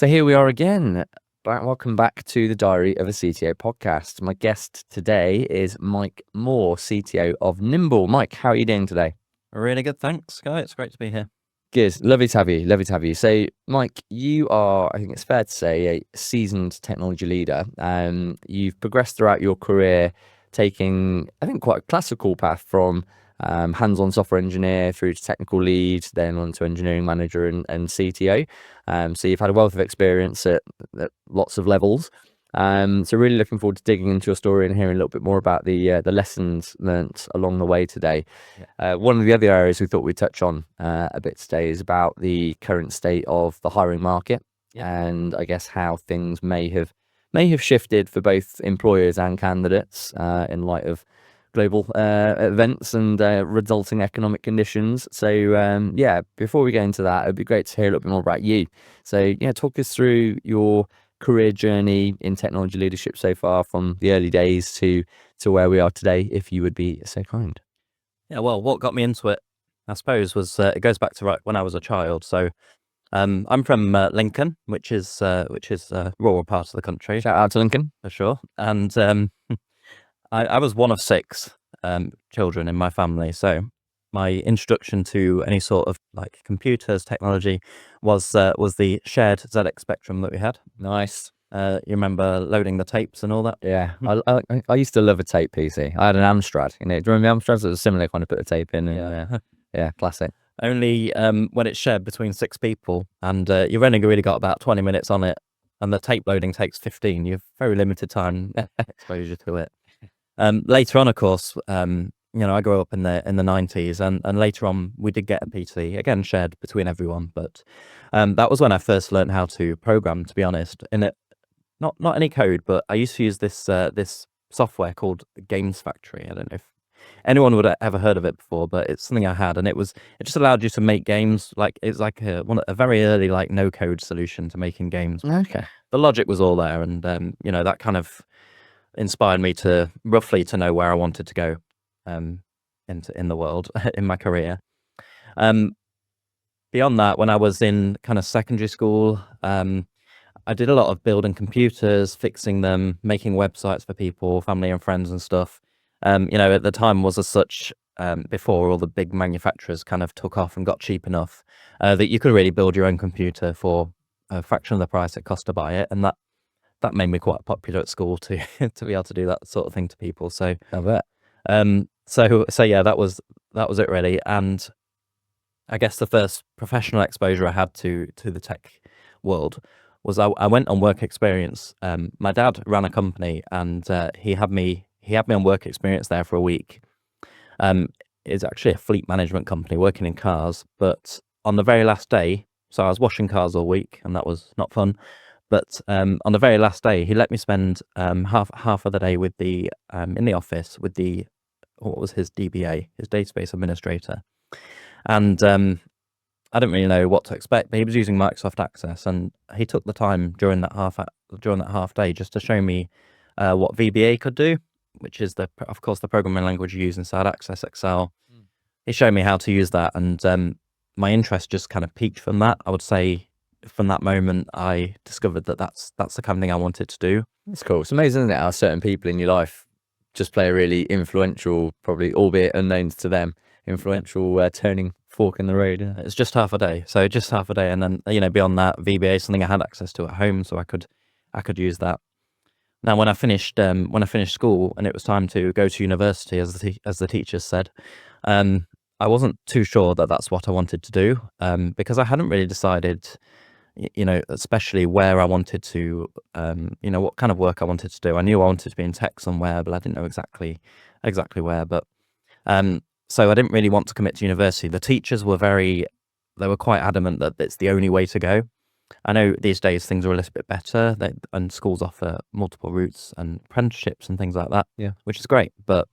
So here we are again. Welcome back to the Diary of a CTO podcast. My guest today is Mike Moore, CTO of Nmible. Mike, how are you doing today? Really good, thanks, Guy. It's great to be here. Good. Lovely to have you. Lovely to have you. So, Mike, you are, I think it's fair to say, a seasoned technology leader. You've progressed throughout your career, taking, I think, quite a classical path from hands-on software engineer through to technical lead, then on to engineering manager and CTO. So you've had a wealth of experience at lots of levels. So really looking forward to digging into your story and hearing a little bit more about the lessons learnt along the way today. One of the other areas we thought we'd touch on a bit today is about the current state of the hiring market, and I guess how things may have shifted for both employers and candidates in light of global events and resulting economic conditions. So before we get into that, it'd be great to hear a little bit more about you. So talk us through your career journey in technology leadership so far, from the early days to where we are today, if you would be so kind. Yeah, well, what got me into it, I suppose, was it goes back to right when I was a child. So I'm from Lincoln, which is a rural part of the country. Shout out to Lincoln. For sure. And I was one of six children in my family. So my introduction to any sort of like computers, technology was the shared ZX Spectrum that we had. Nice. You remember loading the tapes and all that? Yeah, I used to love a tape PC. I had an Amstrad. Do you remember the Amstrads? It was similar, kind of put a tape in. And, yeah, classic. Only when it's shared between six people, and you've only really got about 20 minutes on it, and the tape loading takes 15. You have very limited time exposure to it. Later on, of course, I grew up in the 90s, and later on we did get a PC, again shared between everyone. But that was when I first learned how to program. To be honest, in it, not any code, but I used to use this software called Games Factory. I don't know if anyone would have ever heard of it before, but it's something I had, and it just allowed you to make games. Like it's like a very early like no code solution to making games. Okay. The logic was all there, and that kind of inspired me to roughly to know where I wanted to go in the world in my career. Beyond that, when I was in kind of secondary school, I did a lot of building computers, fixing them, making websites for people, family and friends and stuff. At the time was as such, before all the big manufacturers kind of took off and got cheap enough that you could really build your own computer for a fraction of the price it cost to buy it. And that made me quite popular at school to be able to do that sort of thing to people. So I bet. So yeah, that was it really. And I guess the first professional exposure I had to the tech world was I went on work experience. My dad ran a company, and he had me on work experience there for a week. It's actually a fleet management company working in cars. But on the very last day, so I was washing cars all week, and that was not fun. But on the very last day, he let me spend half of the day with in the office with what was his DBA, his database administrator, and I didn't really know what to expect, but he was using Microsoft Access, and he took the time during that half day just to show me what VBA could do, which is of course the programming language you use inside Access Excel. He showed me how to use that, and my interest just kind of peaked from that. I would say from that moment, I discovered that that's the kind of thing I wanted to do. It's cool. It's amazing, isn't it, how certain people in your life just play a really influential, probably albeit unknown to them, influential turning fork in the road. Yeah. It's just half a day, and then beyond that, VBA is something I had access to at home, so I could use that. Now, when I finished school and it was time to go to university, as the teachers said, I wasn't too sure that that's what I wanted to do, because I hadn't really decided, especially where I wanted to, what kind of work I wanted to do. I knew I wanted to be in tech somewhere, but I didn't know exactly where. But so I didn't really want to commit to university. The teachers were quite adamant that it's the only way to go. I know these days things are a little bit better, and schools offer multiple routes and apprenticeships and things like that, which is great. But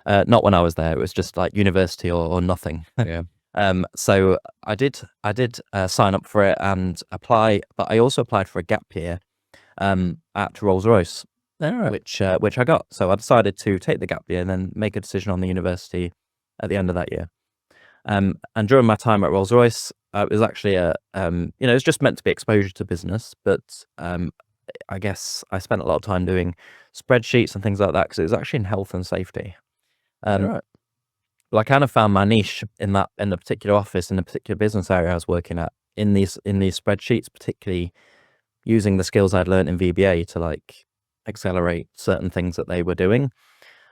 not when I was there. It was just like university or nothing. Yeah. So I did sign up for it and apply, but I also applied for a gap year at Rolls-Royce, which I got. So I decided to take the gap year and then make a decision on the university at the end of that year. And during my time at Rolls-Royce, it was actually it's just meant to be exposure to business, but I guess I spent a lot of time doing spreadsheets and things like that because it was actually in health and safety. Right. Well, I kind of found my niche in the particular office, in the particular business area I was working at, in these spreadsheets, particularly using the skills I'd learned in VBA to like accelerate certain things that they were doing.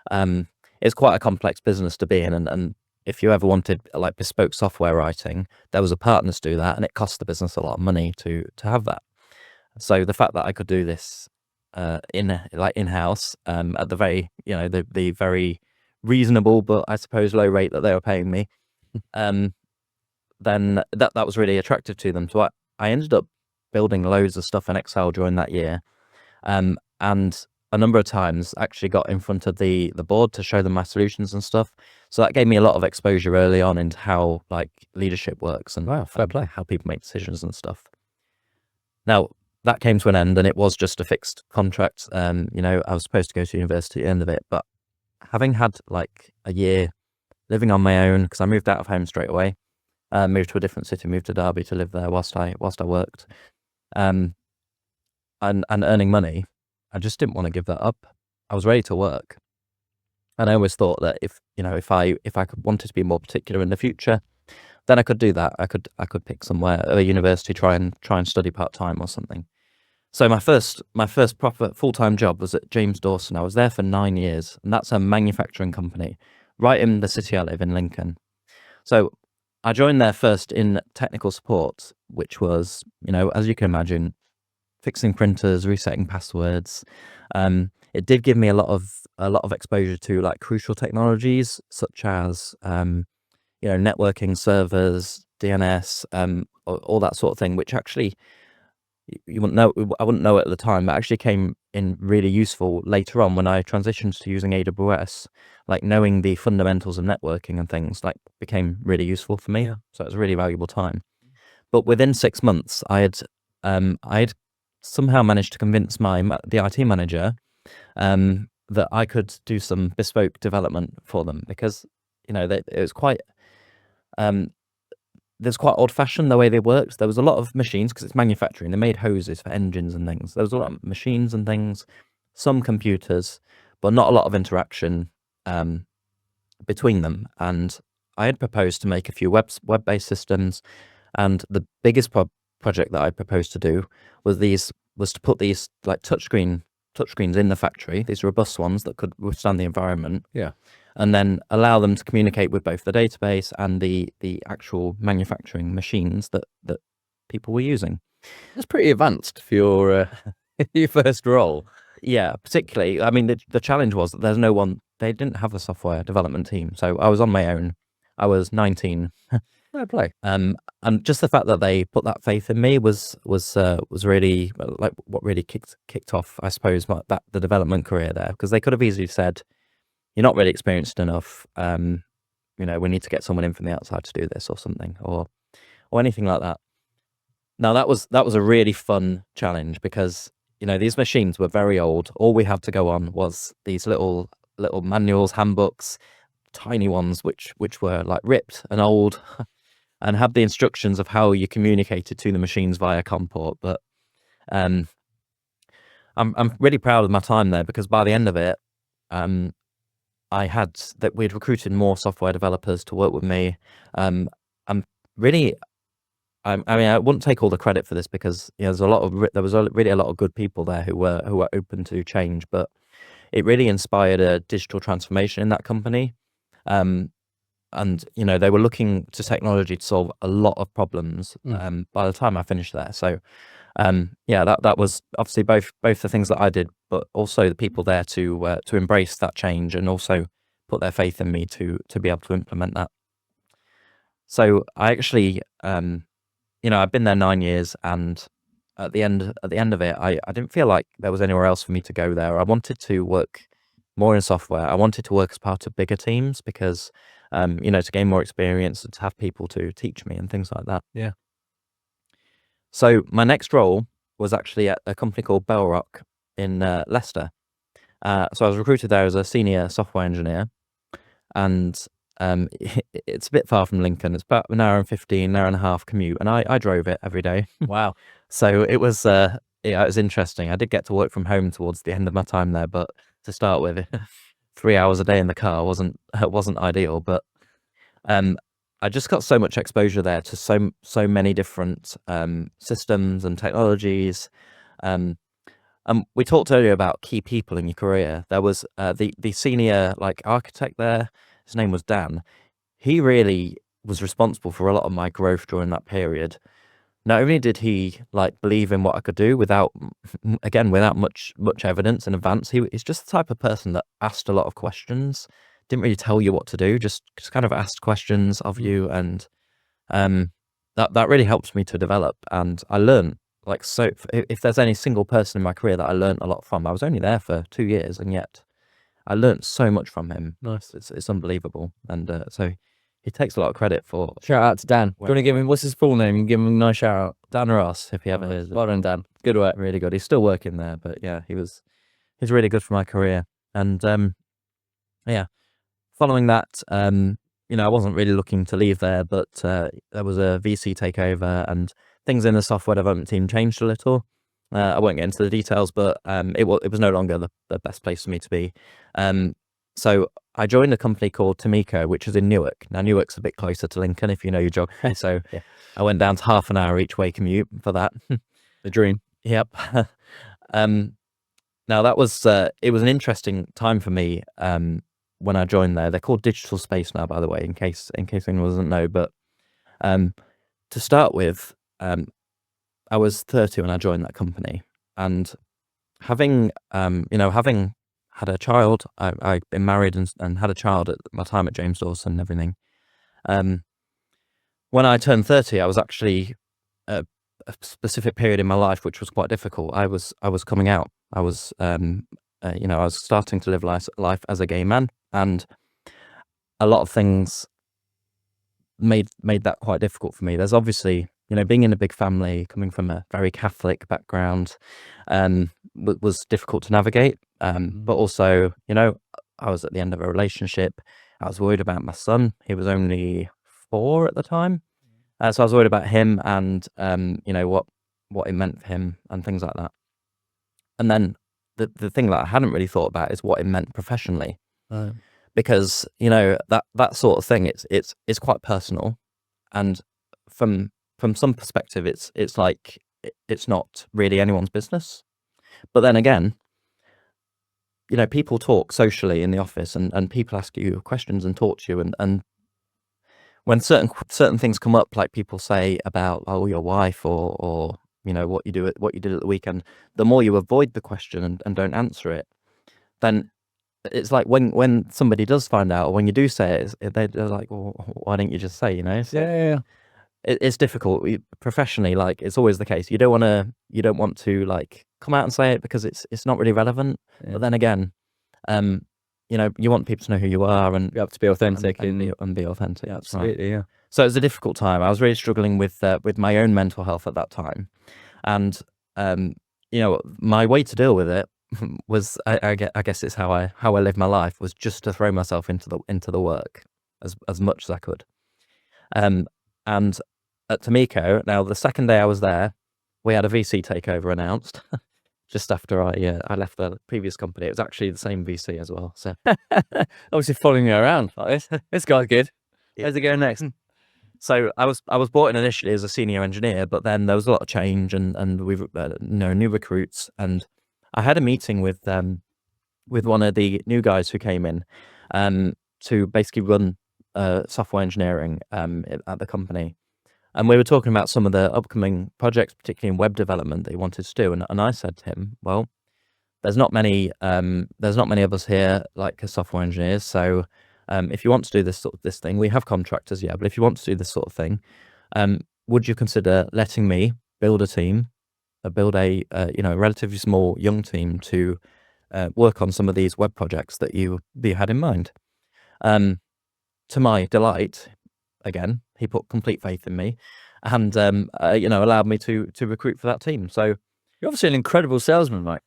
It's quite a complex business to be in, and if you ever wanted like bespoke software writing, there was a partner to do that, and it cost the business a lot of money to have that. So the fact that I could do this in-house at the very the very reasonable but I suppose low rate that they were paying me, then that was really attractive to them. So I ended up building loads of stuff in Excel during that year, and a number of times actually got in front of the board to show them my solutions and stuff. So that gave me a lot of exposure early on into how like leadership works and Wow, fair play. how people make decisions and stuff. Now that came to an end, and it was just a fixed contract. I was supposed to go to university at the end of it, but having had like a year living on my own, because I moved out of home straight away, moved to a different city, moved to Derby to live there whilst I worked, and earning money, I just didn't want to give that up. I was ready to work, and I always thought that if I wanted to be more particular in the future, then I could do that. I could pick somewhere at a university, try and study part-time or something. So my first proper full-time job was at James Dawson. I was there for 9 years, and that's a manufacturing company right in the city I live in, Lincoln. So I joined there first in technical support, which was, as you can imagine, fixing printers, resetting passwords. It did give me a lot of exposure to like crucial technologies such as networking, servers, DNS, all that sort of thing, which actually you wouldn't know. I wouldn't know it at the time, but actually came in really useful later on when I transitioned to using AWS. Like knowing the fundamentals of networking and things like became really useful for me. Yeah. So it was a really valuable time. But within 6 months, I had somehow managed to convince the IT manager that I could do some bespoke development for them because it was quite there's quite old-fashioned the way they worked. There was a lot of machines because it's manufacturing. They made hoses for engines and things. There was a lot of machines and things, some computers, but not a lot of interaction between them. And I had proposed to make a few web-based systems, and the biggest project that I proposed to do was to put these like touchscreens in the factory, these robust ones that could withstand the environment. Yeah. And then allow them to communicate with both the database and the actual manufacturing machines that people were using. That's pretty advanced for your your first role. Yeah, particularly, I mean, the challenge was that there's no one, they didn't have a software development team. So I was on my own. I was 19. Fair play. And just the fact that they put that faith in me was really like what really kicked off, I suppose, the development career there, because they could have easily said, "You're not really experienced enough. We need to get someone in from the outside to do this," or something, or anything like that. Now that was a really fun challenge because these machines were very old. All we had to go on was these little manuals, handbooks, tiny ones, which were like ripped and old, and had the instructions of how you communicated to the machines via COM port. But I'm really proud of my time there because by the end of it, we'd recruited more software developers to work with me. I'm really, I mean, I wouldn't take all the credit for this because there was really a lot of good people there who were open to change, but it really inspired a digital transformation in that company. And they were looking to technology to solve a lot of problems by the time I finished there. So that was obviously both the things that I did, but also the people there to embrace that change and also put their faith in me to be able to implement that. So I actually I've been there 9 years, and at the end of it, I didn't feel like there was anywhere else for me to go there. I wanted to work more in software. I wanted to work as part of bigger teams because to gain more experience and to have people to teach me and things like that. Yeah. So my next role was actually at a company called Bellrock in Leicester. So I was recruited there as a senior software engineer, and it's a bit far from Lincoln. It's about an hour and 15, an hour and a half commute, and I drove it every day. Wow. So it was it was interesting. I did get to work from home towards the end of my time there, but to start with, 3 hours a day in the car wasn't ideal. But um, I just got so much exposure there to so many different systems and technologies. Um, we talked earlier about key people in your career. There was the senior like architect there. His name was Dan. He really was responsible for a lot of my growth during that period. Not only did he like believe in what I could do without, again, without much evidence in advance, he's just the type of person that asked a lot of questions, didn't really tell you what to do, just kind of asked questions of you, and that really helped me to develop. And I learned like so. If there's any single person in my career that I learned a lot from, I was only there for 2 years, and yet I learned so much from him. Nice. It's unbelievable, and so he takes a lot of credit for. Shout out to Dan. Do you want to give him, what's his full name? You can give him a nice shout out. Dan Ross, if he ever hears it. Well done, Dan. Good work. Really good. He's still working there, but yeah, he's really good for my career. And yeah, following that, I wasn't really looking to leave there, but there was a VC takeover, and things in the software development team changed a little. I won't get into the details, but it was no longer the best place for me to be. So I joined a company called Tomico, which is in Newark. Now, Newark's a bit closer to Lincoln if you know your geography. So Yeah. I went down to half an hour each way commute for that. The dream. Yep. Now that was it was an interesting time for me when I joined there. They're called Digital Space now, by the way, in case anyone doesn't know. But to start with, I was 30 when I joined that company, and having had a child, I've been married and had a child at my time at James Dawson and everything. When I turned 30, I was actually a specific period in my life which was quite difficult. I was coming out. I was I was starting to live life as a gay man, and a lot of things made that quite difficult for me. There's obviously, being in a big family, coming from a very Catholic background, was difficult to navigate. But also, I was at the end of a relationship. I was worried about my son. He was only 4 at the time. So I was worried about him and, what it meant for him and things like that. And then the thing that I hadn't really thought about is what it meant professionally. Because, that sort of thing, it's quite personal. And from some perspective, it's like, it's not really anyone's business. But then again, people talk socially in the office, and people ask you questions and talk to you, and when certain things come up, like people say about, oh, your wife, or what you did at the weekend, the more you avoid the question and don't answer it, then it's like when somebody does find out, or when you do say it, they're like, well, why didn't you just say, So Yeah. it's difficult professionally. Like, it's always the case. You don't want to like come out and say it because it's not really relevant. Yeah. But then again, you want people to know who you are, and You have to be authentic and be authentic. That's right. Absolutely, yeah. So it was a difficult time. I was really struggling with my own mental health at that time, and my way to deal with it was, I guess it's how I live my life, was just to throw myself into the work as much as I could. And at Tomico, now the second day I was there, we had a VC takeover announced. Just after I left the previous company. It was actually the same VC as well. So Obviously following you around like this. This guy's good. How's it going next? So I was brought in initially as a senior engineer, but then there was a lot of change, and we've new recruits, and I had a meeting with one of the new guys who came in to basically run software engineering at the company. And we were talking about some of the upcoming projects, particularly in web development, that he wanted to do. And I said to him, well, there's not many of us here like as software engineers. So if you want to do this thing, we have contractors, yeah. But if you want to do this sort of thing, would you consider letting me build a team, build a relatively small young team to work on some of these web projects that you had in mind? To my delight, again, he put complete faith in me, and allowed me to recruit for that team. So You're obviously an incredible salesman, Mike.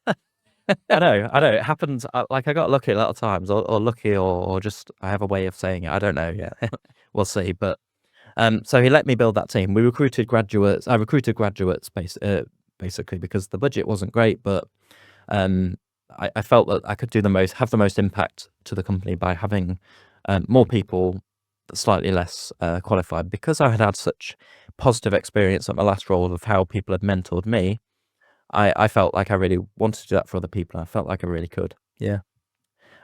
I know. It happens. Like I got lucky a lot of times, or lucky, or just I have a way of saying it. I don't know yet. We'll see. But so he let me build that team. We recruited graduates. I recruited graduates basically because the budget wasn't great, but um, I felt that I could have the most impact to the company by having more people slightly less qualified, because I had had such positive experience at my last role of how people had mentored me. I felt like I really wanted to do that for other people. And I felt like I really could. Yeah.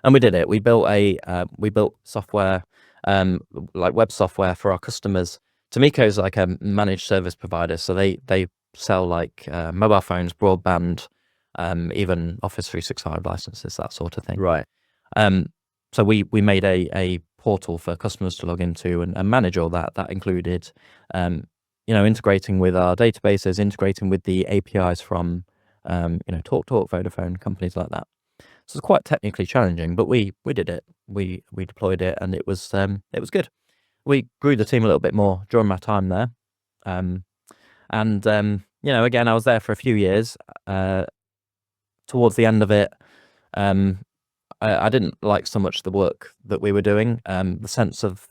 And we did it. We built software, like web software for our customers. Tomeco's like a managed service provider, so they sell like mobile phones, broadband, even Office 365 licenses, that sort of thing. Right. So we made a portal for customers to log into and manage all that. That included, integrating with our databases, integrating with the APIs from, TalkTalk, Vodafone, companies like that. So it's quite technically challenging, but we did it. We deployed it, and it was good. We grew the team a little bit more during my time there, again, I was there for a few years. Towards the end of it, I didn't like so much the work that we were doing. The sense of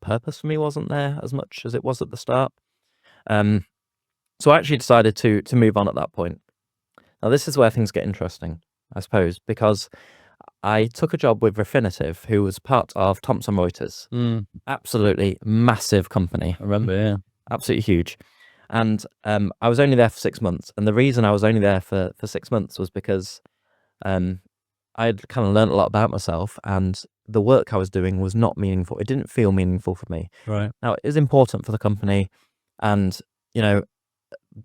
purpose for me wasn't there as much as it was at the start. So I actually decided to move on at that point. Now this is where things get interesting, I suppose, because I took a job with Refinitiv, who was part of Thomson Reuters. Absolutely massive company. I remember, yeah. Absolutely huge. And I was only there for 6 months. And the reason I was only there for 6 months was because I had kind of learned a lot about myself, and the work I was doing was not meaningful. It didn't feel meaningful for me. Right. Now, it is important for the company, and,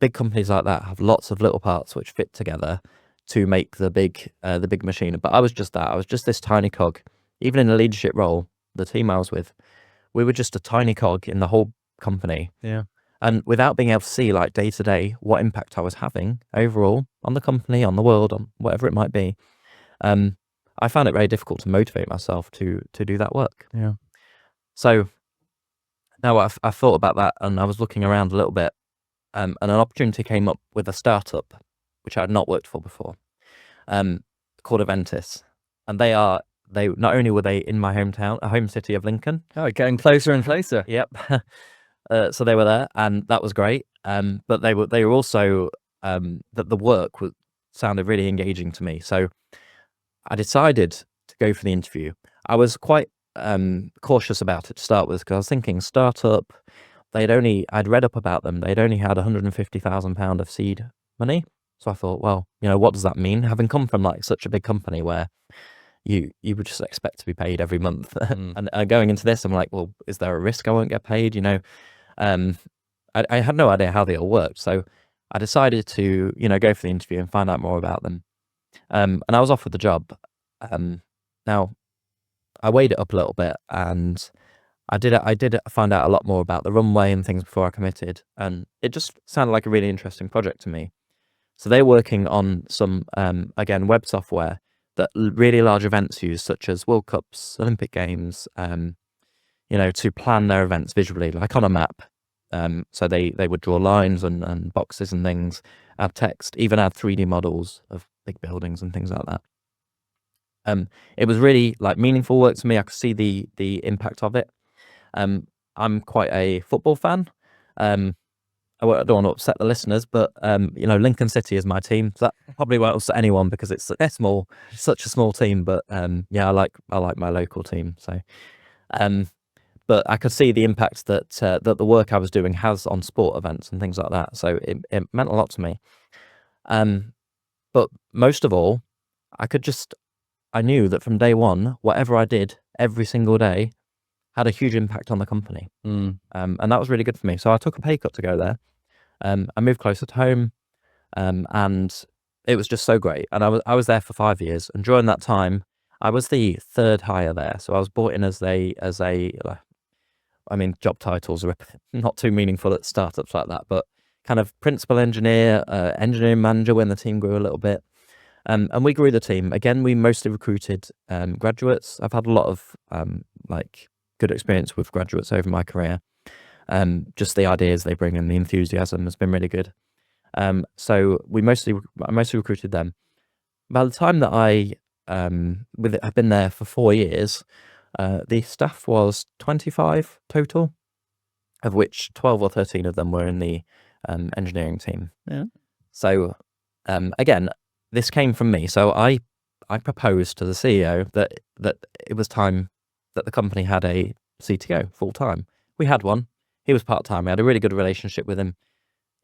big companies like that have lots of little parts which fit together to make the big machine. But I was just that. I was just this tiny cog. Even in a leadership role, the team I was with, we were just a tiny cog in the whole company. Yeah. And without being able to see, like, day to day what impact I was having overall on the company, on the world, on whatever it might be, I found it very difficult to motivate myself to do that work. Yeah. So now I thought about that, and I was looking around a little bit, and an opportunity came up with a startup which I had not worked for before, called Aventis. And they not only were they in my hometown, a home city of Lincoln. Oh, getting closer and closer. Yep. So they were there, and that was great. But they were also that the work sounded really engaging to me. So I decided to go for the interview. I was quite cautious about it to start with, because I was thinking startup. I'd read up about them. They'd only had £150,000 of seed money. So I thought, well, what does that mean? Having come from like such a big company where you would just expect to be paid every month, and going into this, I'm like, well, is there a risk I won't get paid? I had no idea how they all worked. So I decided to, go for the interview and find out more about them. And I was offered the job. Now, I weighed it up a little bit, and I did find out a lot more about the runway and things before I committed, and it just sounded like a really interesting project to me. So they're working on some, again, web software that really large events use, such as World Cups, Olympic Games, to plan their events visually, like on a map. So they would draw lines and boxes and things, add text, even add 3D models of big buildings and things like that. It was really like meaningful work to me. I could see the impact of it. I'm quite a football fan. I don't want to upset the listeners, but Lincoln City is my team. So that probably won't upset anyone, because they're small, such a small team. But I like my local team. So, but I could see the impact that the work I was doing has on sport events and things like that. So it meant a lot to me. But most of all, I knew that from day one, whatever I did every single day had a huge impact on the company. And that was really good for me. So I took a pay cut to go there. I moved closer to home, and it was just so great. And I was there for 5 years, and during that time, I was the third hire there. So I was brought in as job titles are not too meaningful at startups like that, but kind of principal engineer, engineering manager when the team grew a little bit. And we grew the team. Again, we mostly recruited graduates. I've had a lot of good experience with graduates over my career. Just the ideas they bring and the enthusiasm has been really good. So I mostly recruited them. by the time that I've been there for 4 years, the staff was 25 total, of which 12 or 13 of them were in the engineering team. Yeah. So again, this came from me. So I proposed to the CEO that it was time that the company had a CTO full time. We had one. He was part time. We had a really good relationship with him.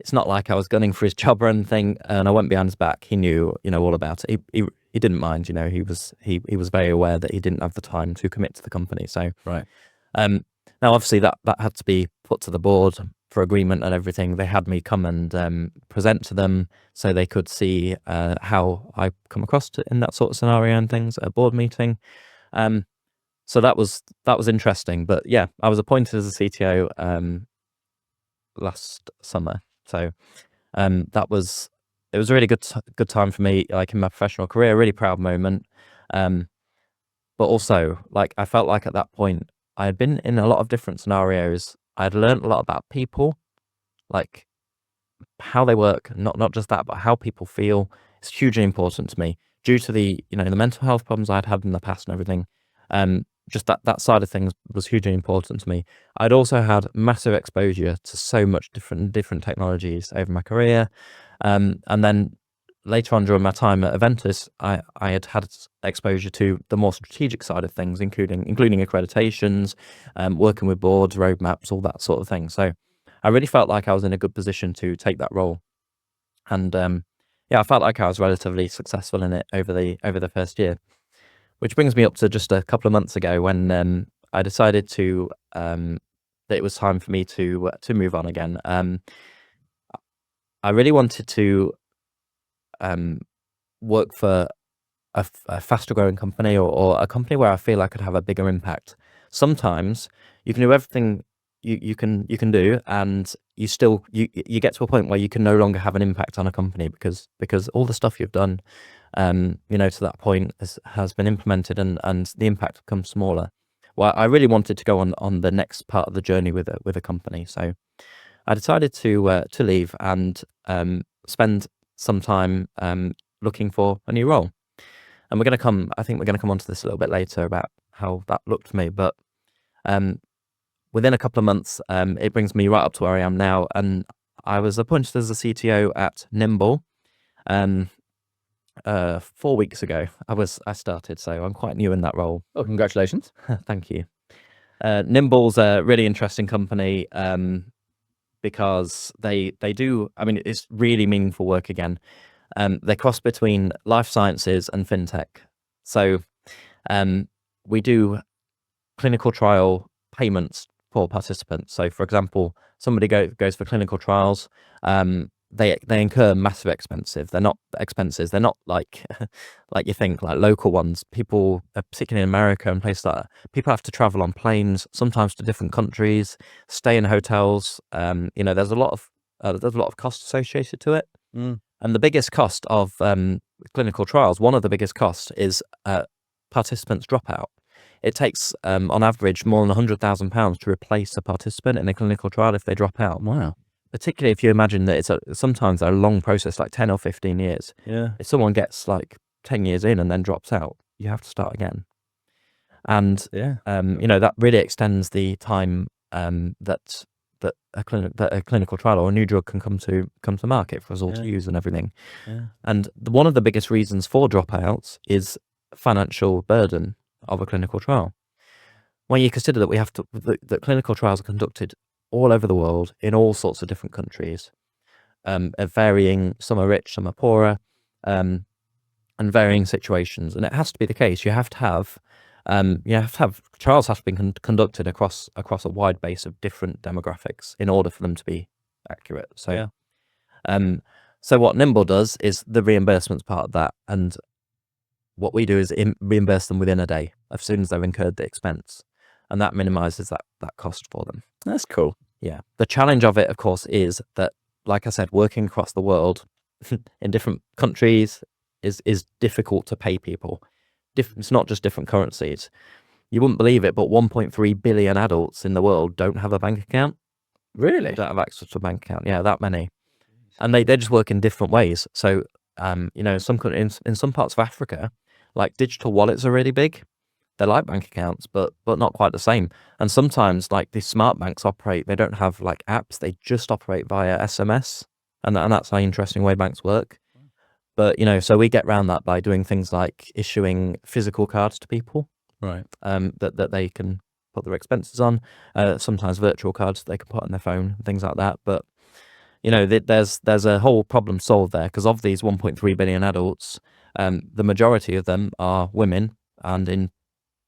It's not like I was gunning for his job or anything, and I went behind his back. He knew, all about it. He didn't mind. He was very aware that he didn't have the time to commit to the company. So Right. now obviously that had to be put to the board for agreement and everything. They had me come and present to them so they could see how I come across in that sort of scenario and things at a board meeting. So that was interesting. But yeah, I was appointed as a CTO last summer. So it was a really good time for me, like in my professional career, a really proud moment. But also, like, I felt like at that point I had been in a lot of different scenarios. I'd learned a lot about people, like how they work, not just that, but how people feel. It's hugely important to me due to the the mental health problems I'd had in the past and everything. Just that side of things was hugely important to me. I'd also had massive exposure to so much different technologies over my career, and then later on during my time at Aventus, I had exposure to the more strategic side of things, including accreditations, working with boards, roadmaps, all that sort of thing. So I really felt like I was in a good position to take that role, and yeah, I felt like I was relatively successful in it over the first year. Which brings me up to just a couple of months ago when I decided that it was time for me to move on again. I really wanted to work for a faster growing company or a company where I feel I could have a bigger impact. Sometimes you can do everything you can do, and you still you get to a point where you can no longer have an impact on a company because all the stuff you've done to that point has been implemented, and the impact becomes smaller. Well, I really wanted to go on the next part of the journey with a company, so I decided to leave and spend some time looking for a new role. And I think we're going to come onto this a little bit later about how that looked for me. But within a couple of months, it brings me right up to where I am now. And I was appointed as a CTO at Nimble 4 weeks ago. I started, so I'm quite new in that role. Oh, congratulations. Thank you. Nimble's a really interesting company because they do, I mean, it's really meaningful work again. They cross between life sciences and fintech. So we do clinical trial payments for participants. So, for example, somebody goes for clinical trials. They incur massive expenses. They're not expenses. They're not like like you think, like local ones. People, particularly in America and places like that, people have to travel on planes, sometimes to different countries, stay in hotels. There's a lot of cost associated to it. And the biggest cost of clinical trials, one of the biggest costs, is participants drop out. It takes, on average, more than £100,000 to replace a participant in a clinical trial if they drop out. Wow. Particularly if you imagine that it's sometimes a long process, like 10 or 15 years. Yeah. If someone gets like 10 years in and then drops out, you have to start again. And Yeah. that really extends the time that a clinical trial or a new drug can come to market for us all to use and everything. Yeah. And one of the biggest reasons for dropouts is financial burden of a clinical trial. When you consider that that clinical trials are conducted all over the world in all sorts of different countries, varying, some are rich, some are poorer, and varying situations. And it has to be the case. You have to have trials have to be conducted across a wide base of different demographics in order for them to be accurate. So, so what Nimble does is the reimbursements part of that, and what we do is reimburse them within a day as soon as they've incurred the expense, and that minimizes that cost for them. That's cool. Yeah. The challenge of it, of course, is that, like I said, working across the world in different countries is difficult to pay people. It's not just different currencies. You wouldn't believe it, but 1.3 billion adults in the world don't have a bank account. Really? Don't have access to a bank account. Yeah, that many. And they just work in different ways. So You know, in some parts of Africa, like digital wallets are really big. They're like bank accounts, but not quite the same. And sometimes, like these smart banks operate, they don't have like apps; they just operate via SMS, and that's an interesting way banks work. But you know, so we get around that by doing things like issuing physical cards to people, Right. that they can put their expenses on. Sometimes virtual cards they can put on their phone, things like that. But you know, there's a whole problem solved there because of these 1.3 billion adults, the majority of them are women, and in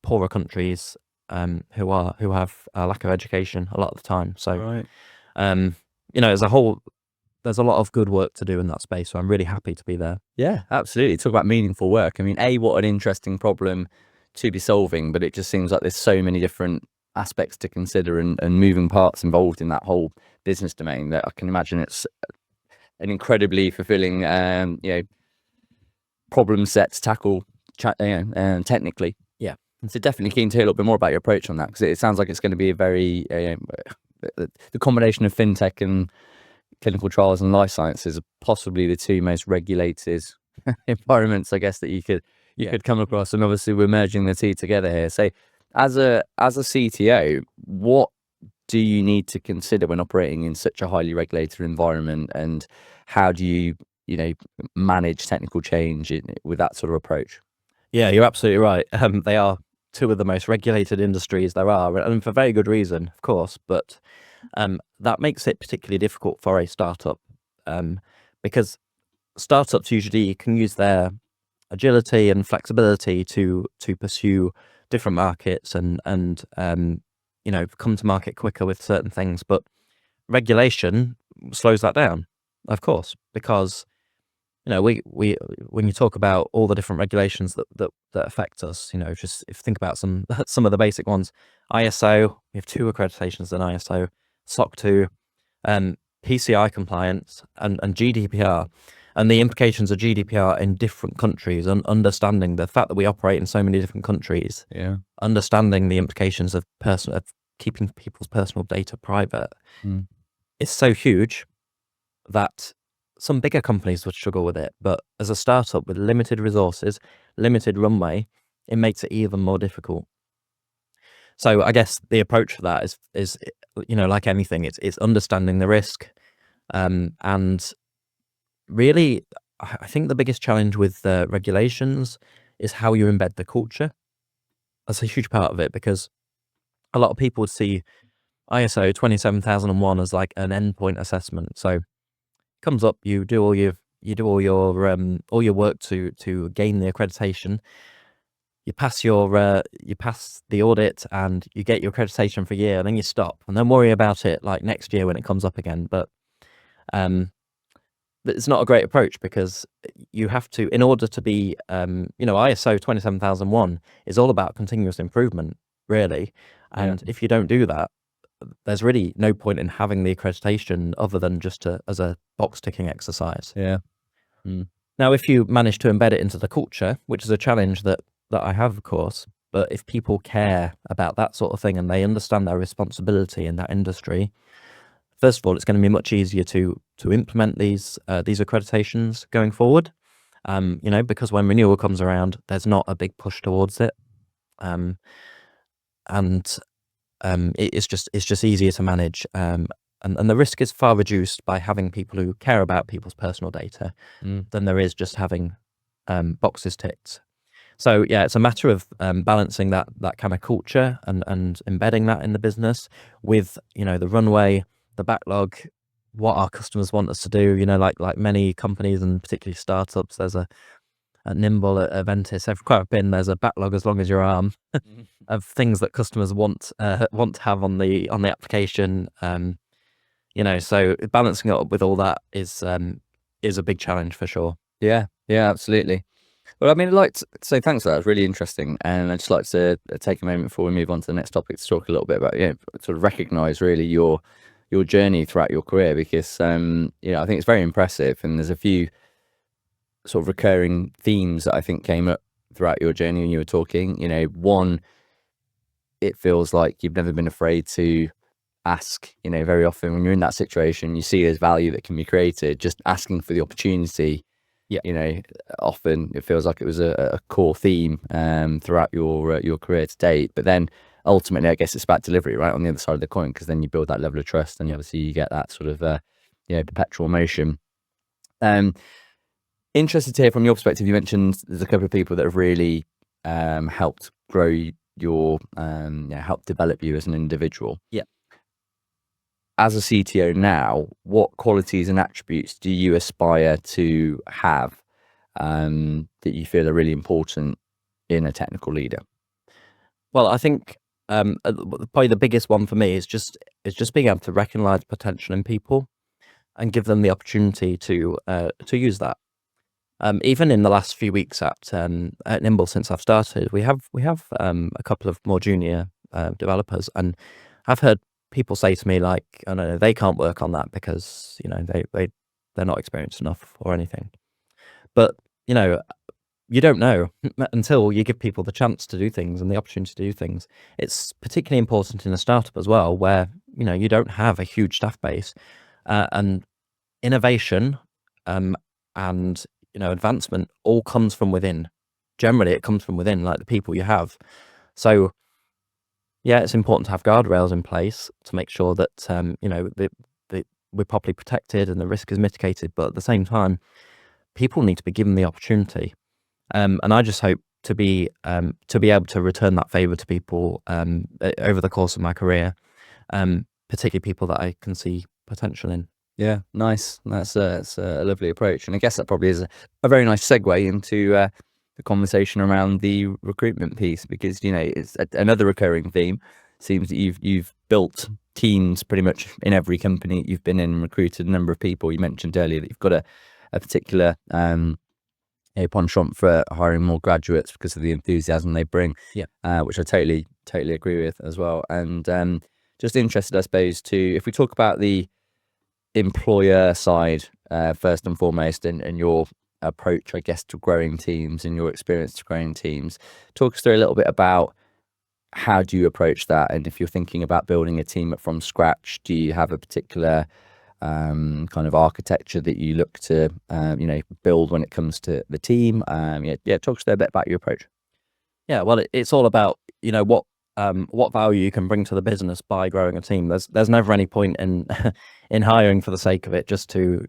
poorer countries, who have a lack of education a lot of the time. So, Right. um, you know, there's a lot of good work to do in that space. So I'm really happy to be there. Yeah, absolutely. Talk about meaningful work. I mean, what an interesting problem to be solving, but it just seems like there's so many different aspects to consider and moving parts involved in that whole business domain that I can imagine it's an incredibly fulfilling, problem set to tackle, technically. Yeah. And so definitely keen to hear a little bit more about your approach on that because it sounds like it's going to be a very, the combination of fintech and clinical trials and life sciences are possibly the two most regulated environments, I guess, that you could come across. And obviously, we're merging the two together here. So, as a CTO, what do you need to consider when operating in such a highly regulated environment, and how do you manage technical change with that sort of approach? Yeah, you're absolutely right. They are two of the most regulated industries there are, and for very good reason, of course. But that makes it particularly difficult for a startup, because startups usually can use their agility and flexibility to pursue different markets and you know, come to market quicker with certain things. But regulation slows that down, of course, because you know, we when you talk about all the different regulations that affect us, you know, just if you think about some some of the basic ones, ISO, we have two accreditations in ISO, SOC 2, PCI compliance, and GDPR, and the implications of GDPR in different countries, and understanding the fact that we operate in so many different countries, Yeah. understanding the implications of keeping people's personal data private Mm. is so huge that some bigger companies would struggle with it. But as a startup with limited resources, limited runway, it makes it even more difficult. So I guess the approach for that is you know, like anything, it's understanding the risk, and really, I think the biggest challenge with regulations is how you embed the culture. That's a huge part of it because a lot of people would see ISO 27001 as like an endpoint assessment. So comes up, all your work to gain the accreditation. You pass the audit and you get your accreditation for a year, and then you stop and then worry about it like next year when it comes up again. Um, but it's not a great approach because you have to, in order to be, you know, ISO 27001 is all about continuous improvement, really. And if you don't do that, there's really no point in having the accreditation other than just as a box ticking exercise. Yeah. Mm. Now, if you manage to embed it into the culture, which is a challenge that I have, of course, but if people care about that sort of thing and they understand their responsibility in that industry, first of all, it's going to be much easier to implement these accreditations going forward. You know, because when renewal comes around, there's not a big push towards it, and it's just easier to manage. And the risk is far reduced by having people who care about people's personal data than there is just having boxes ticked. So yeah, it's a matter of balancing that kind of culture and embedding that in the business with, you know, the runway, the backlog, what our customers want us to do. You know, like many companies and particularly startups, there's at Nimble, at Aventis, everywhere I've been, there's a backlog as long as your arm of things that customers want to have on the application. You know, so balancing it up with all that is a big challenge for sure. Yeah. Yeah. Absolutely. Well, I mean, I'd like to say thanks for that. It's really interesting. And I'd just like to take a moment before we move on to the next topic to talk a little bit about, sort of recognize really your journey throughout your career because, I think it's very impressive. And there's a few sort of recurring themes that I think came up throughout your journey when you were talking. You know, one, it feels like you've never been afraid to ask, very often when you're in that situation, you see there's value that can be created, just asking for the opportunity Yeah. You know, often it feels like it was a core theme throughout your career to date. But then ultimately, I guess it's about delivery, right, on the other side of the coin, because then you build that level of trust, and Yeah. obviously you get that sort of perpetual motion. Um, Interested to hear from your perspective. You mentioned there's a couple of people that have really helped grow your help develop you as an individual. Yeah. As a CTO now, what qualities and attributes do you aspire to have that you feel are really important in a technical leader? Well, I think probably the biggest one for me is just being able to recognize potential in people and give them the opportunity to use that. Even in the last few weeks at Nimble, since I've started, we have a couple of more junior developers, and I've heard people say to me like, "Oh no, they can't work on that because they're not experienced enough or anything." But you know, you don't know until you give people the chance to do things and the opportunity to do things. It's particularly important in a startup as well, where you don't have a huge staff base, and innovation and advancement all comes from within. Generally, it comes from within, like the people you have. So yeah, it's important to have guardrails in place to make sure that we're properly protected and the risk is mitigated. But at the same time, people need to be given the opportunity. And I just hope to be able to return that favor to people over the course of my career, particularly people that I can see potential in. Yeah, nice. That's a lovely approach, and I guess that probably is a very nice segue into the conversation around the recruitment piece, because it's another recurring theme. Seems that you've built teams pretty much in every company you've been in, recruited a number of people. You mentioned earlier that you've got a particular penchant for hiring more graduates because of the enthusiasm they bring, Yeah. which I totally agree with as well. And just interested, I suppose, to if we talk about the employer side first and foremost, and your approach, I guess, to growing teams and your experience to growing teams. Talk us through a little bit about how do you approach that, and if you're thinking about building a team from scratch, do you have a particular kind of architecture that you look to build when it comes to the team? Talk us a bit about your approach. Yeah, well, it's all about what value you can bring to the business by growing a team. There's never any point in in hiring for the sake of it, just to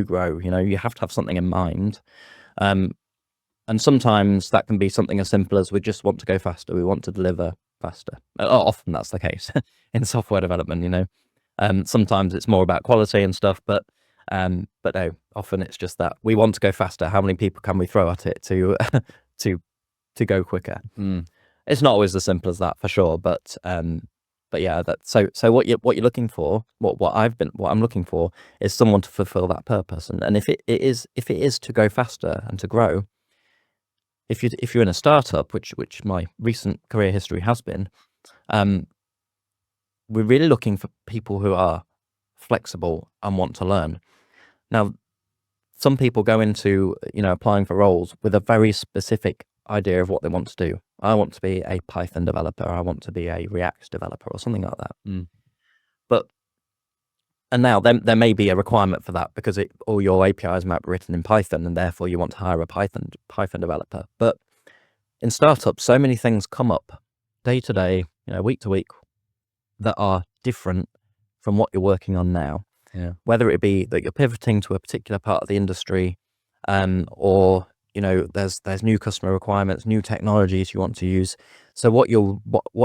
grow. You have to have something in mind, and sometimes that can be something as simple as we just want to go faster. We want to deliver faster. Often that's the case in software development. Sometimes it's more about quality and stuff, but no, often it's just that we want to go faster. How many people can we throw at it to to go quicker? It's not always as simple as that, for sure, but yeah, so what you're looking for, what I'm looking for, is someone to fulfill that purpose, and if it is to go faster and to grow. If you're in a startup, which my recent career history has been, we're really looking for people who are flexible and want to learn. Now, some people go into applying for roles with a very specific idea of what they want to do. I want to be a Python developer. I want to be a React developer, or something like that. But and now there may be a requirement for that because all your APIs might be written in Python, and therefore you want to hire a Python developer. But in startups, so many things come up day to day, week to week, that are different from what you're working on now. Yeah. Whether it be that you're pivoting to a particular part of the industry, or there's new customer requirements, new technologies you want to use. So what you're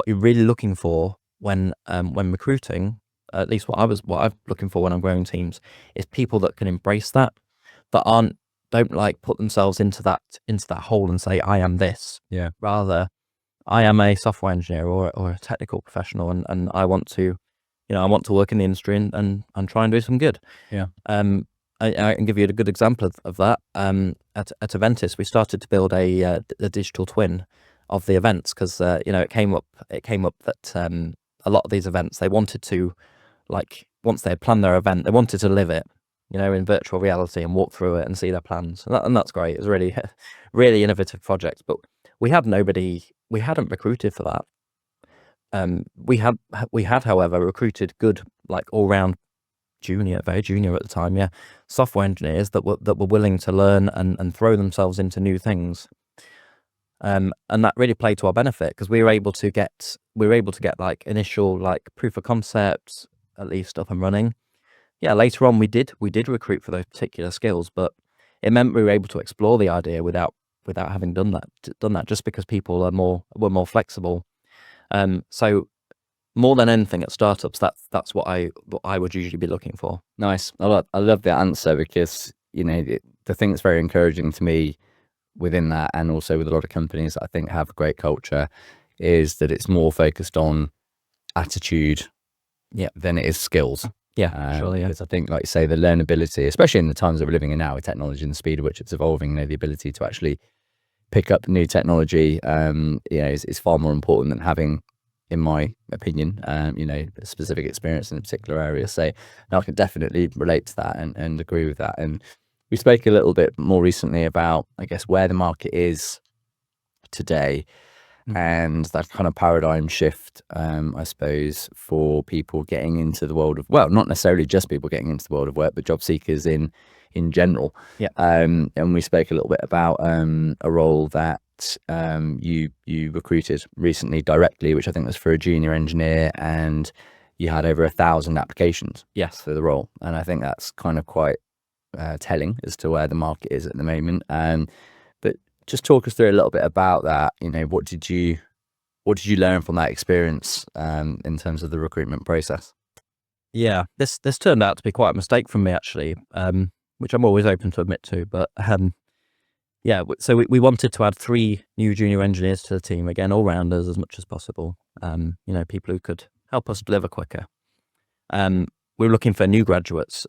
really looking for when recruiting, at least what I'm looking for when I'm growing teams, is people that can embrace that don't like put themselves into that hole and say, I am this. Yeah. Rather, I am a software engineer or a technical professional, and I want to work in the industry and try and do some good. Yeah. I can give you a good example of that. At Eventis, we started to build a digital twin of the events, because it came up that a lot of these events, they wanted to, like, once they had planned their event, they wanted to live it, in virtual reality, and walk through it and see their plans. And that's great. It was really really innovative project, but we hadn't recruited for that. We had, however, recruited good, like, all round very junior at the time, yeah, software engineers that were willing to learn and throw themselves into new things. And that really played to our benefit because we were able to get like initial like proof of concepts at least up and running. Yeah, later on we did recruit for those particular skills, but it meant we were able to explore the idea without having done that just because people were more flexible. So more than anything at startups, that's what I would usually be looking for. Nice. I love the answer because, you know, the thing that's very encouraging to me within that, and also with a lot of companies that I think have a great culture, is that it's more focused on attitude than it is skills. Yeah, surely, yeah. Because I think, like you say, the learnability, especially in the times that we're living in now with technology and the speed at which it's evolving, you know, the ability to actually pick up new technology, you know, is far more important than having, in my opinion, you know, a specific experience in a particular area. So I can definitely relate to that and agree with that. And we spoke a little bit more recently about, I guess, where the market is today and that kind of paradigm shift, I suppose, for people getting into the world of, well, not necessarily just people getting into the world of work, but job seekers in general. Yeah. And we spoke a little bit about a role that you recruited recently directly, which I think was for a junior engineer, and you had over 1,000 applications. Yes. For the role, and I think that's kind of quite telling as to where the market is at the moment. But just talk us through a little bit about that. You know, what did you learn from that experience in terms of the recruitment process? Yeah, this turned out to be quite a mistake from me actually, which I'm always open to admit to. But yeah, so we wanted to add 3 new junior engineers to the team, again, all rounders as much as possible. You know, people who could help us deliver quicker. We were looking for new graduates.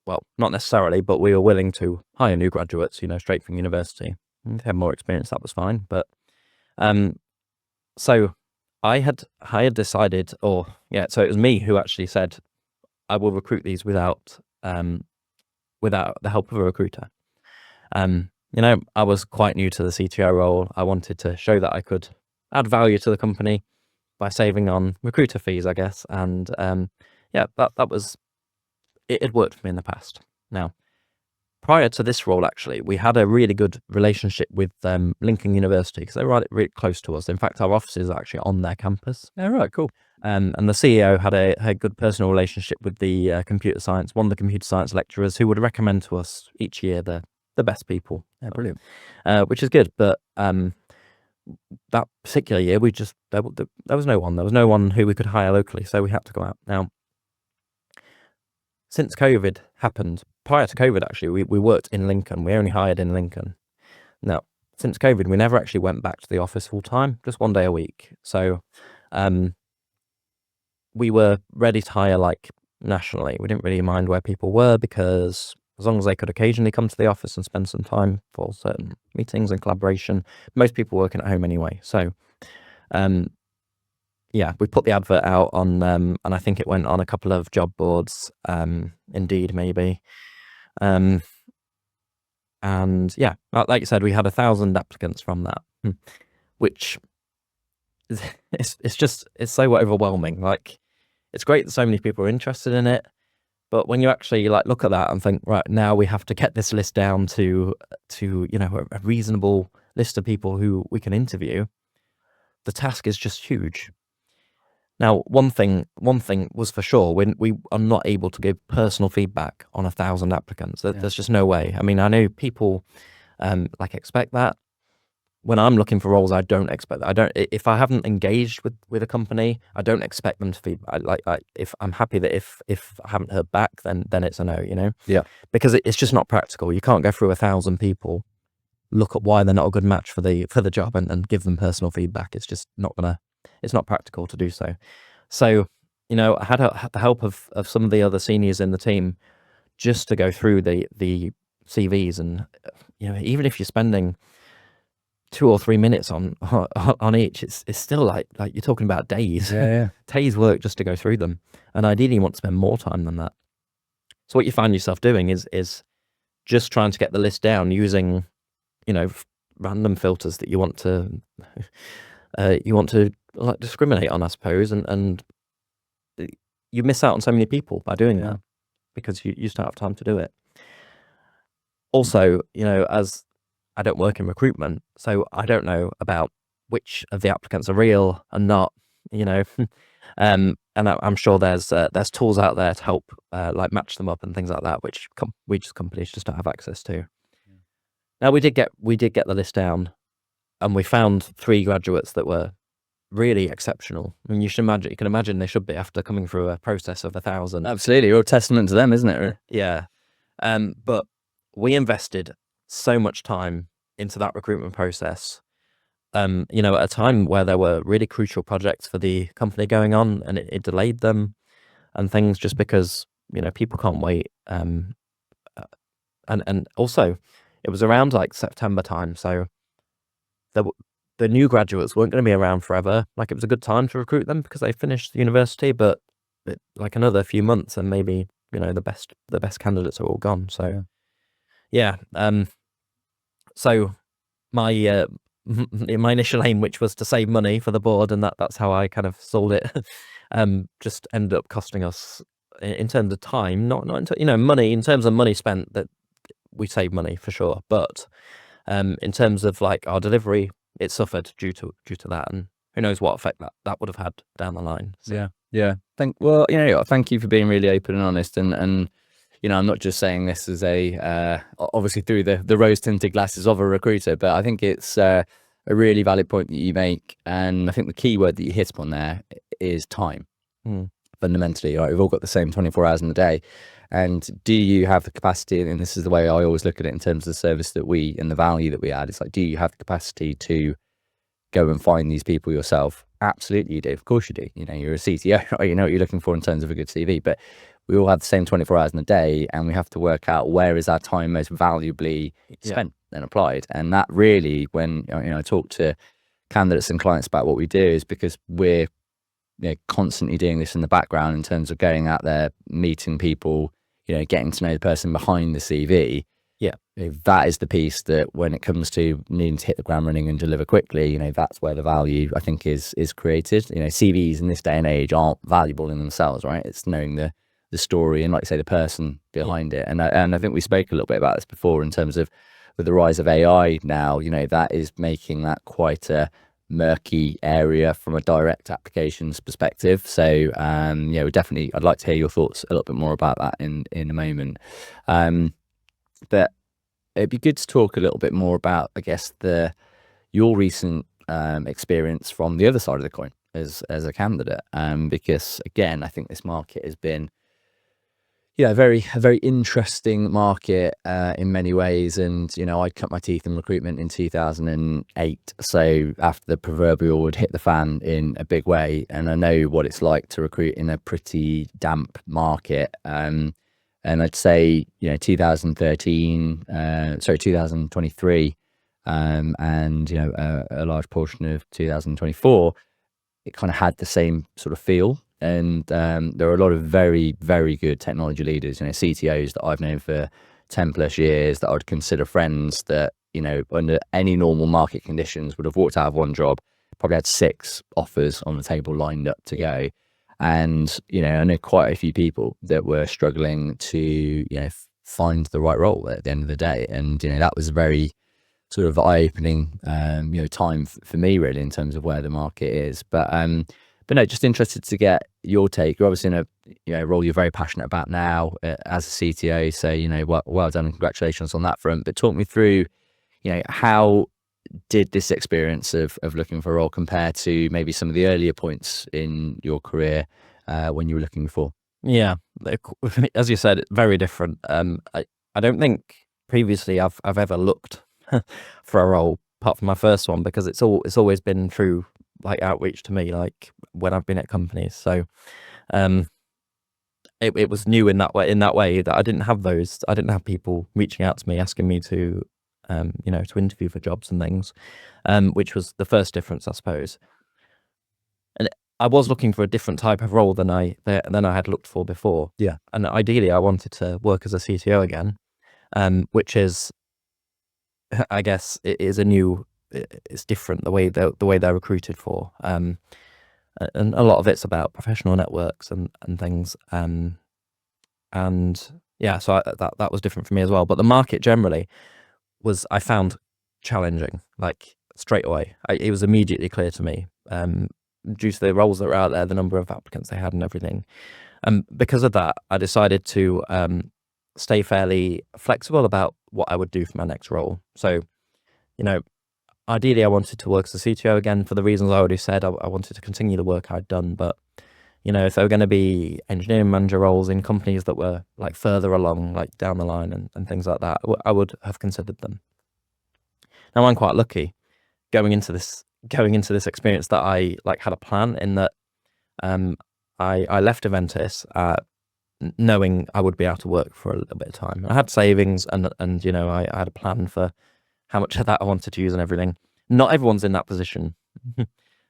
Well, not necessarily, but we were willing to hire new graduates, you know, straight from university. If they had more experience, that was fine. But so I had decided, so it was me who actually said, I will recruit these without the help of a recruiter. You know, I was quite new to the CTO role. I wanted to show that I could add value to the company by saving on recruiter fees, I guess. And yeah, that was it worked for me in the past. Now, prior to this role, actually, we had a really good relationship with Lincoln University because they were really close to us. In fact, our offices are actually on their campus. Yeah, right, cool. And the CEO had a good personal relationship with the one of the computer science lecturers who would recommend to us each year the best people. Yeah, brilliant. Which is good. But that particular year, there was no one. There was no one who we could hire locally, so we had to go out. Now, since COVID happened, prior to COVID, actually, we worked in Lincoln. We only hired in Lincoln. Now, since COVID, we never actually went back to the office full time, just 1 day a week. So we were ready to hire like nationally. We didn't really mind where people were because as long as they could occasionally come to the office and spend some time for certain meetings and collaboration, most people working at home anyway. So yeah, we put the advert out on, and I think it went on a couple of job boards, Indeed maybe. And yeah, like you said, we had 1,000 applicants from that, which it's so overwhelming. Like, it's great that so many people are interested in it, but when you actually like look at that and think, right, now we have to get this list down to you know, a reasonable list of people who we can interview, the task is just huge. Now, one thing was for sure, when we are not able to give personal feedback on 1,000 applicants. There's just no way. I mean, I know people like expect that. When I'm looking for roles, I don't expect that. If I haven't engaged with a company, I don't expect them to feedback. If I'm happy that if I haven't heard back, then it's a no, you know? Yeah. Because it's just not practical. You can't go through 1,000 people, look at why they're not a good match for the job and give them personal feedback. It's just it's not practical to do so. So, you know, I had the help of some of the other seniors in the team just to go through the CVs, and you know, even if you're spending 2 or 3 minutes on each, it's still like you're talking about days. Yeah. Days work just to go through them, and ideally you want to spend more time than that. So what you find yourself doing is just trying to get the list down using, you know, random filters that you want to like discriminate on, I suppose, and you miss out on so many people by doing Yeah. that because you just don't have time to do it. Also, as I don't work in recruitment, so I don't know about which of the applicants are real and not, you know. And I'm sure there's tools out there to help like match them up and things like that, which companies just don't have access to. Now we did get the list down, and we found 3 graduates that were really exceptional. I mean, you can imagine they should be after coming through a process of 1,000. Absolutely, you're a testament to them, isn't it? Yeah. But we invested so much time into that recruitment process. At a time where there were really crucial projects for the company going on, and it delayed them and things just because people can't wait. And also, it was around like September time, so the new graduates weren't going to be around forever. Like, it was a good time to recruit them because they finished university, but like another few months, and maybe the best candidates are all gone. So yeah. So my my initial aim, which was to save money for the board, and that's how I kind of sold it, just ended up costing us in terms of time, not money. In terms of money spent, that we saved money for sure, but in terms of like our delivery, it suffered due to that, and who knows what effect that would have had down the line. So. Yeah. Thank you for being really open and honest, and I'm not just saying this as obviously through the rose-tinted glasses of a recruiter, but I think it's a really valid point that you make, and I think the key word that you hit upon there is time. Fundamentally, right? We've all got the same 24 hours in the day, and do you have the capacity? And this is the way I always look at it in terms of the service that we and the value that we add. It's like, do you have the capacity to go and find these people yourself? Absolutely, you do. Of course you do. You're a CTO, right? You know what you're looking for in terms of a good CV, but we all have the same 24 hours in a day, and we have to work out where is our time most valuably spent and applied. And that really, when I talk to candidates and clients about what we do, is because we're constantly doing this in the background in terms of going out there, meeting people, getting to know the person behind the CV. Yeah. That is the piece that when it comes to needing to hit the ground running and deliver quickly, that's where the value, I think, is created. CVs in this day and age aren't valuable in themselves, right? It's knowing the story and, like I say, the person behind it. And I think we spoke a little bit about this before in terms of with the rise of AI now, that is making that quite a murky area from a direct applications perspective. So definitely, I'd like to hear your thoughts a little bit more about that in a moment. But it'd be good to talk a little bit more about, I guess, your recent experience from the other side of the coin as a candidate, because again, I think this market has been a very interesting market in many ways. And I cut my teeth in recruitment in 2008, so after the proverbial would hit the fan in a big way, and I know what it's like to recruit in a pretty damp market. And I'd say 2023, and a large portion of 2024, it kind of had the same sort of feel. And there are a lot of very, very good technology leaders, CTOs that I've known for 10 plus years that I would consider friends, that under any normal market conditions would have walked out of one job, probably had 6 offers on the table lined up to go. And I know quite a few people that were struggling to find the right role at the end of the day. And that was a very sort of eye-opening time for me, really, in terms of where the market is. But no, just interested to get your take. You're obviously in a role you're very passionate about now as a CTO. So well done and congratulations on that front. But talk me through how did this experience of looking for a role compare to maybe some of the earlier points in your career when you were looking before? Yeah, as you said, very different. I don't think previously I've ever looked for a role apart from my first one, because it's always been through like outreach to me, like when I've been at companies. So it was new in that way that I didn't have people reaching out to me asking me to to interview for jobs and things, which was the first difference, I suppose. And I was looking for a different type of role than I had looked for before. Yeah. And ideally I wanted to work as a CTO again, which is, I guess, it's different the way they're recruited for. and a lot of it's about professional networks and things. And yeah, so that was different for me as well. But the market generally I found challenging, like straight away. It was immediately clear to me, due to the roles that were out there, the number of applicants they had and everything. And because of that, I decided to stay fairly flexible about what I would do for my next role. So, you know, ideally I wanted to work as a CTO again for the reasons I already said. I wanted to continue the work I'd done, but if there were going to be engineering manager roles in companies that were like further along, like down the line and things like that, I would have considered them. Now I'm quite lucky going into this experience that I like had a plan in that I left Aventis knowing I would be out of work for a little bit of time. I had savings and I had a plan for how much of that I wanted to use and everything. Not everyone's in that position.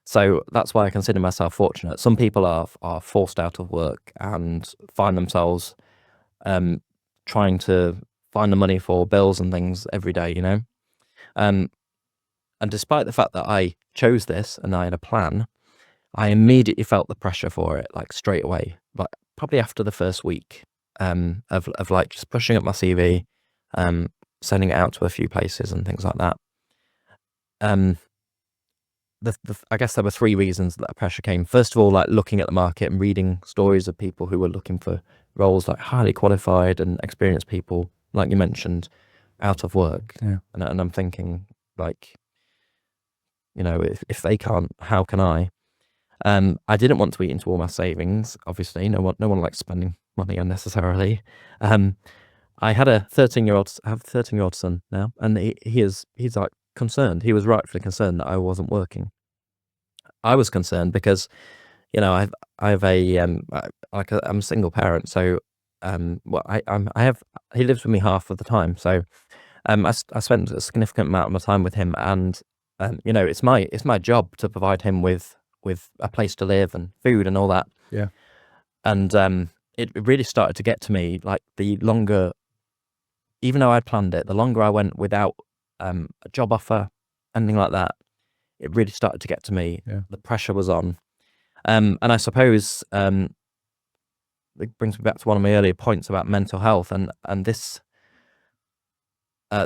So that's why I consider myself fortunate. Some people are forced out of work and find themselves trying to find the money for bills and things every day, and despite the fact that I chose this and I had a plan, I immediately felt the pressure for it, like straight away, like probably after the first week of like just pushing up my CV, sending it out to a few places and things like that. I guess there were three reasons that pressure came. First of all, like looking at the market and reading stories of people who were looking for roles, like highly qualified and experienced people, like you mentioned, out of work. Yeah. And I'm thinking, like, if they can't, how can I? I didn't want to eat into all my savings. Obviously, no one likes spending money unnecessarily. I had a 13-year-old son now, and he's like concerned. He was rightfully concerned that I wasn't working. I was concerned because, I have a I'm a single parent, so he lives with me half of the time, so I spent a significant amount of my time with him, and it's my job to provide him with a place to live and food and all that. Yeah. And it really started to get to me, like the longer, even though I'd planned it, the longer I went without a job offer, anything like that, it really started to get to me. Yeah. The pressure was on. And I suppose it brings me back to one of my earlier points about mental health and this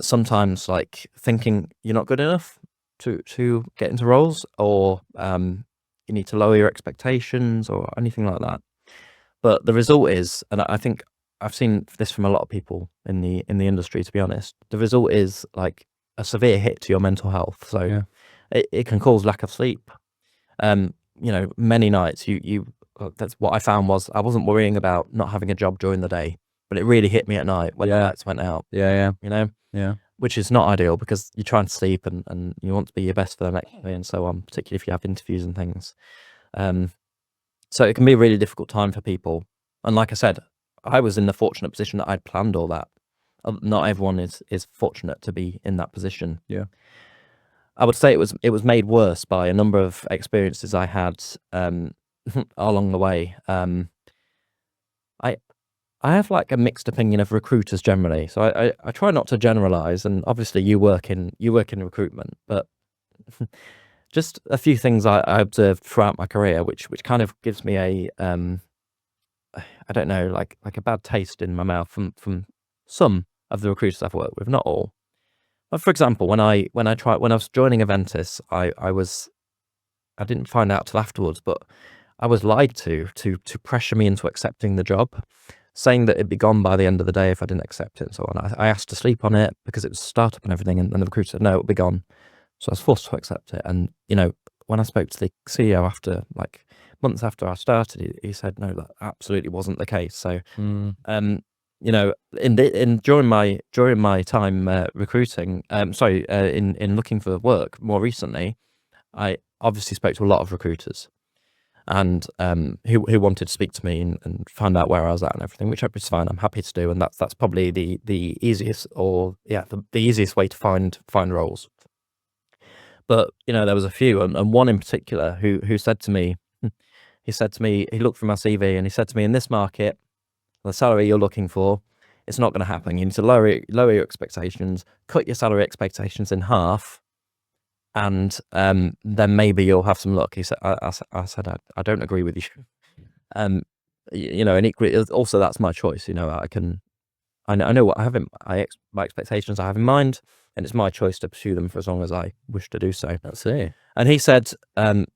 sometimes like thinking you're not good enough to get into roles, or you need to lower your expectations or anything like that. But the result is, and I think I've seen this from a lot of people in the industry, to be honest, the result is like a severe hit to your mental health. So Yeah. it can cause lack of sleep. Many nights that's what I found was I wasn't worrying about not having a job during the day, but it really hit me at night when the lights went out. Yeah. Yeah. Which is not ideal because you're trying to sleep and you want to be your best for the next day and so on, particularly if you have interviews and things. So it can be a really difficult time for people. And like I said, I was in the fortunate position that I'd planned all that. Not everyone is fortunate to be in that position. Yeah. I would say it was made worse by a number of experiences I had along the way. I have like a mixed opinion of recruiters generally, so I try not to generalize. And obviously, you work in recruitment, but just a few things I observed throughout my career, which kind of gives me a I don't know, like a bad taste in my mouth from some of the recruiters I've worked with, not all. But for example, when I was joining Aventis, I didn't find out till afterwards, but I was lied to pressure me into accepting the job, saying that it'd be gone by the end of the day if I didn't accept it and so on. I asked to sleep on it because it was a startup and everything, and the recruiter said no, it'll be gone. So I was forced to accept it. And when I spoke to the CEO after, like months after I started, he said no, that absolutely wasn't the case. So during my time recruiting, in looking for work more recently, I obviously spoke to a lot of recruiters, and who wanted to speak to me and find out where I was at and everything, which is fine. I'm happy to do, and that's probably the easiest, or the easiest way to find roles. But there was a few, and one in particular who said to me, he looked through my CV and he said to me, in this market, the salary you're looking for, it's not going to happen. You need to lower your expectations, cut your salary expectations in half, and then maybe you'll have some luck. He said, I said, I don't agree with you. You know, and equally, also that's my choice. You know, I know what I have my expectations I have in mind, and it's my choice to pursue them for as long as I wish to do so. That's it. And he said,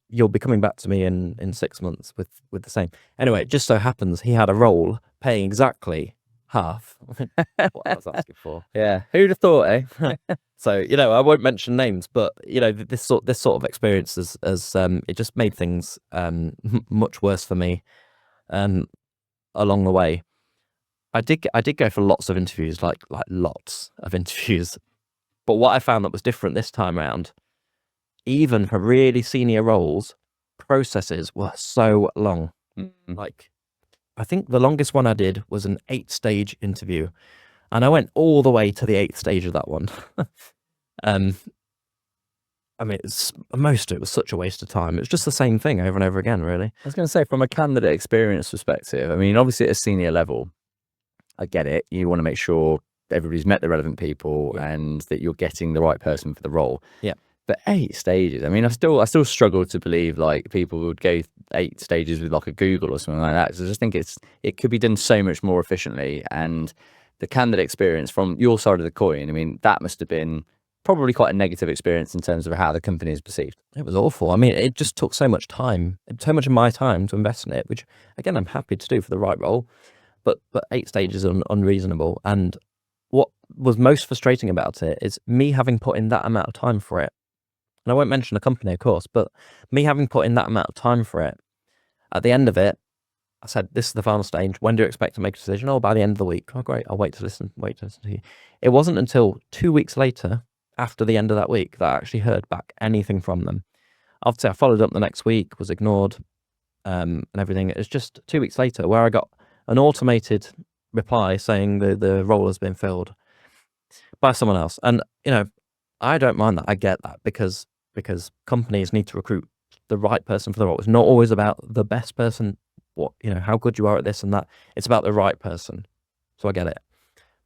you'll be coming back to me in 6 months with the same. Anyway, it just so happens he had a role paying exactly half what I was asking for. Yeah, who'd have thought, eh? So, you know, I won't mention names, but you know, this sort of experience has it just made things much worse for me along the way. I did go for lots of interviews, like lots of interviews. But what I found that was different this time around, even for really senior roles, processes were so long. Like, I think the longest one I did was an 8-stage interview, and I went all the way to the 8th stage of that one. I mean, most of it was such a waste of time. It was just the same thing over and over again, really. I was going to say, from a candidate experience perspective, I mean, obviously at a senior level, I get it. You want to make sure everybody's met the relevant people and that you're getting the right person for the role. Yeah. But 8 stages, I mean, I still struggle to believe like people would go 8 stages with like a Google or something like that. So I just think it could be done so much more efficiently. And the candidate experience from your side of the coin, I mean, that must have been probably quite a negative experience in terms of how the company is perceived. It was awful. I mean, it just took so much time, so much of my time to invest in it, which again, I'm happy to do for the right role. But 8 stages are unreasonable. And what was most frustrating about it is me having put in that amount of time for it. And I won't mention the company, of course, but me having put in that amount of time for it, at the end of it, I said, this is the final stage. When do you expect to make a decision? Oh, by the end of the week. Oh, great. I'll wait to listen to you. It wasn't until 2 weeks later, after the end of that week, that I actually heard back anything from them. Obviously, I followed up the next week, was ignored, and everything. It's just 2 weeks later where I got an automated reply saying the role has been filled by someone else. And, you know, I don't mind that. I get that because companies need to recruit the right person for the role. It's not always about the best person, what, you know, how good you are at this and that. It's about the right person. So I get it.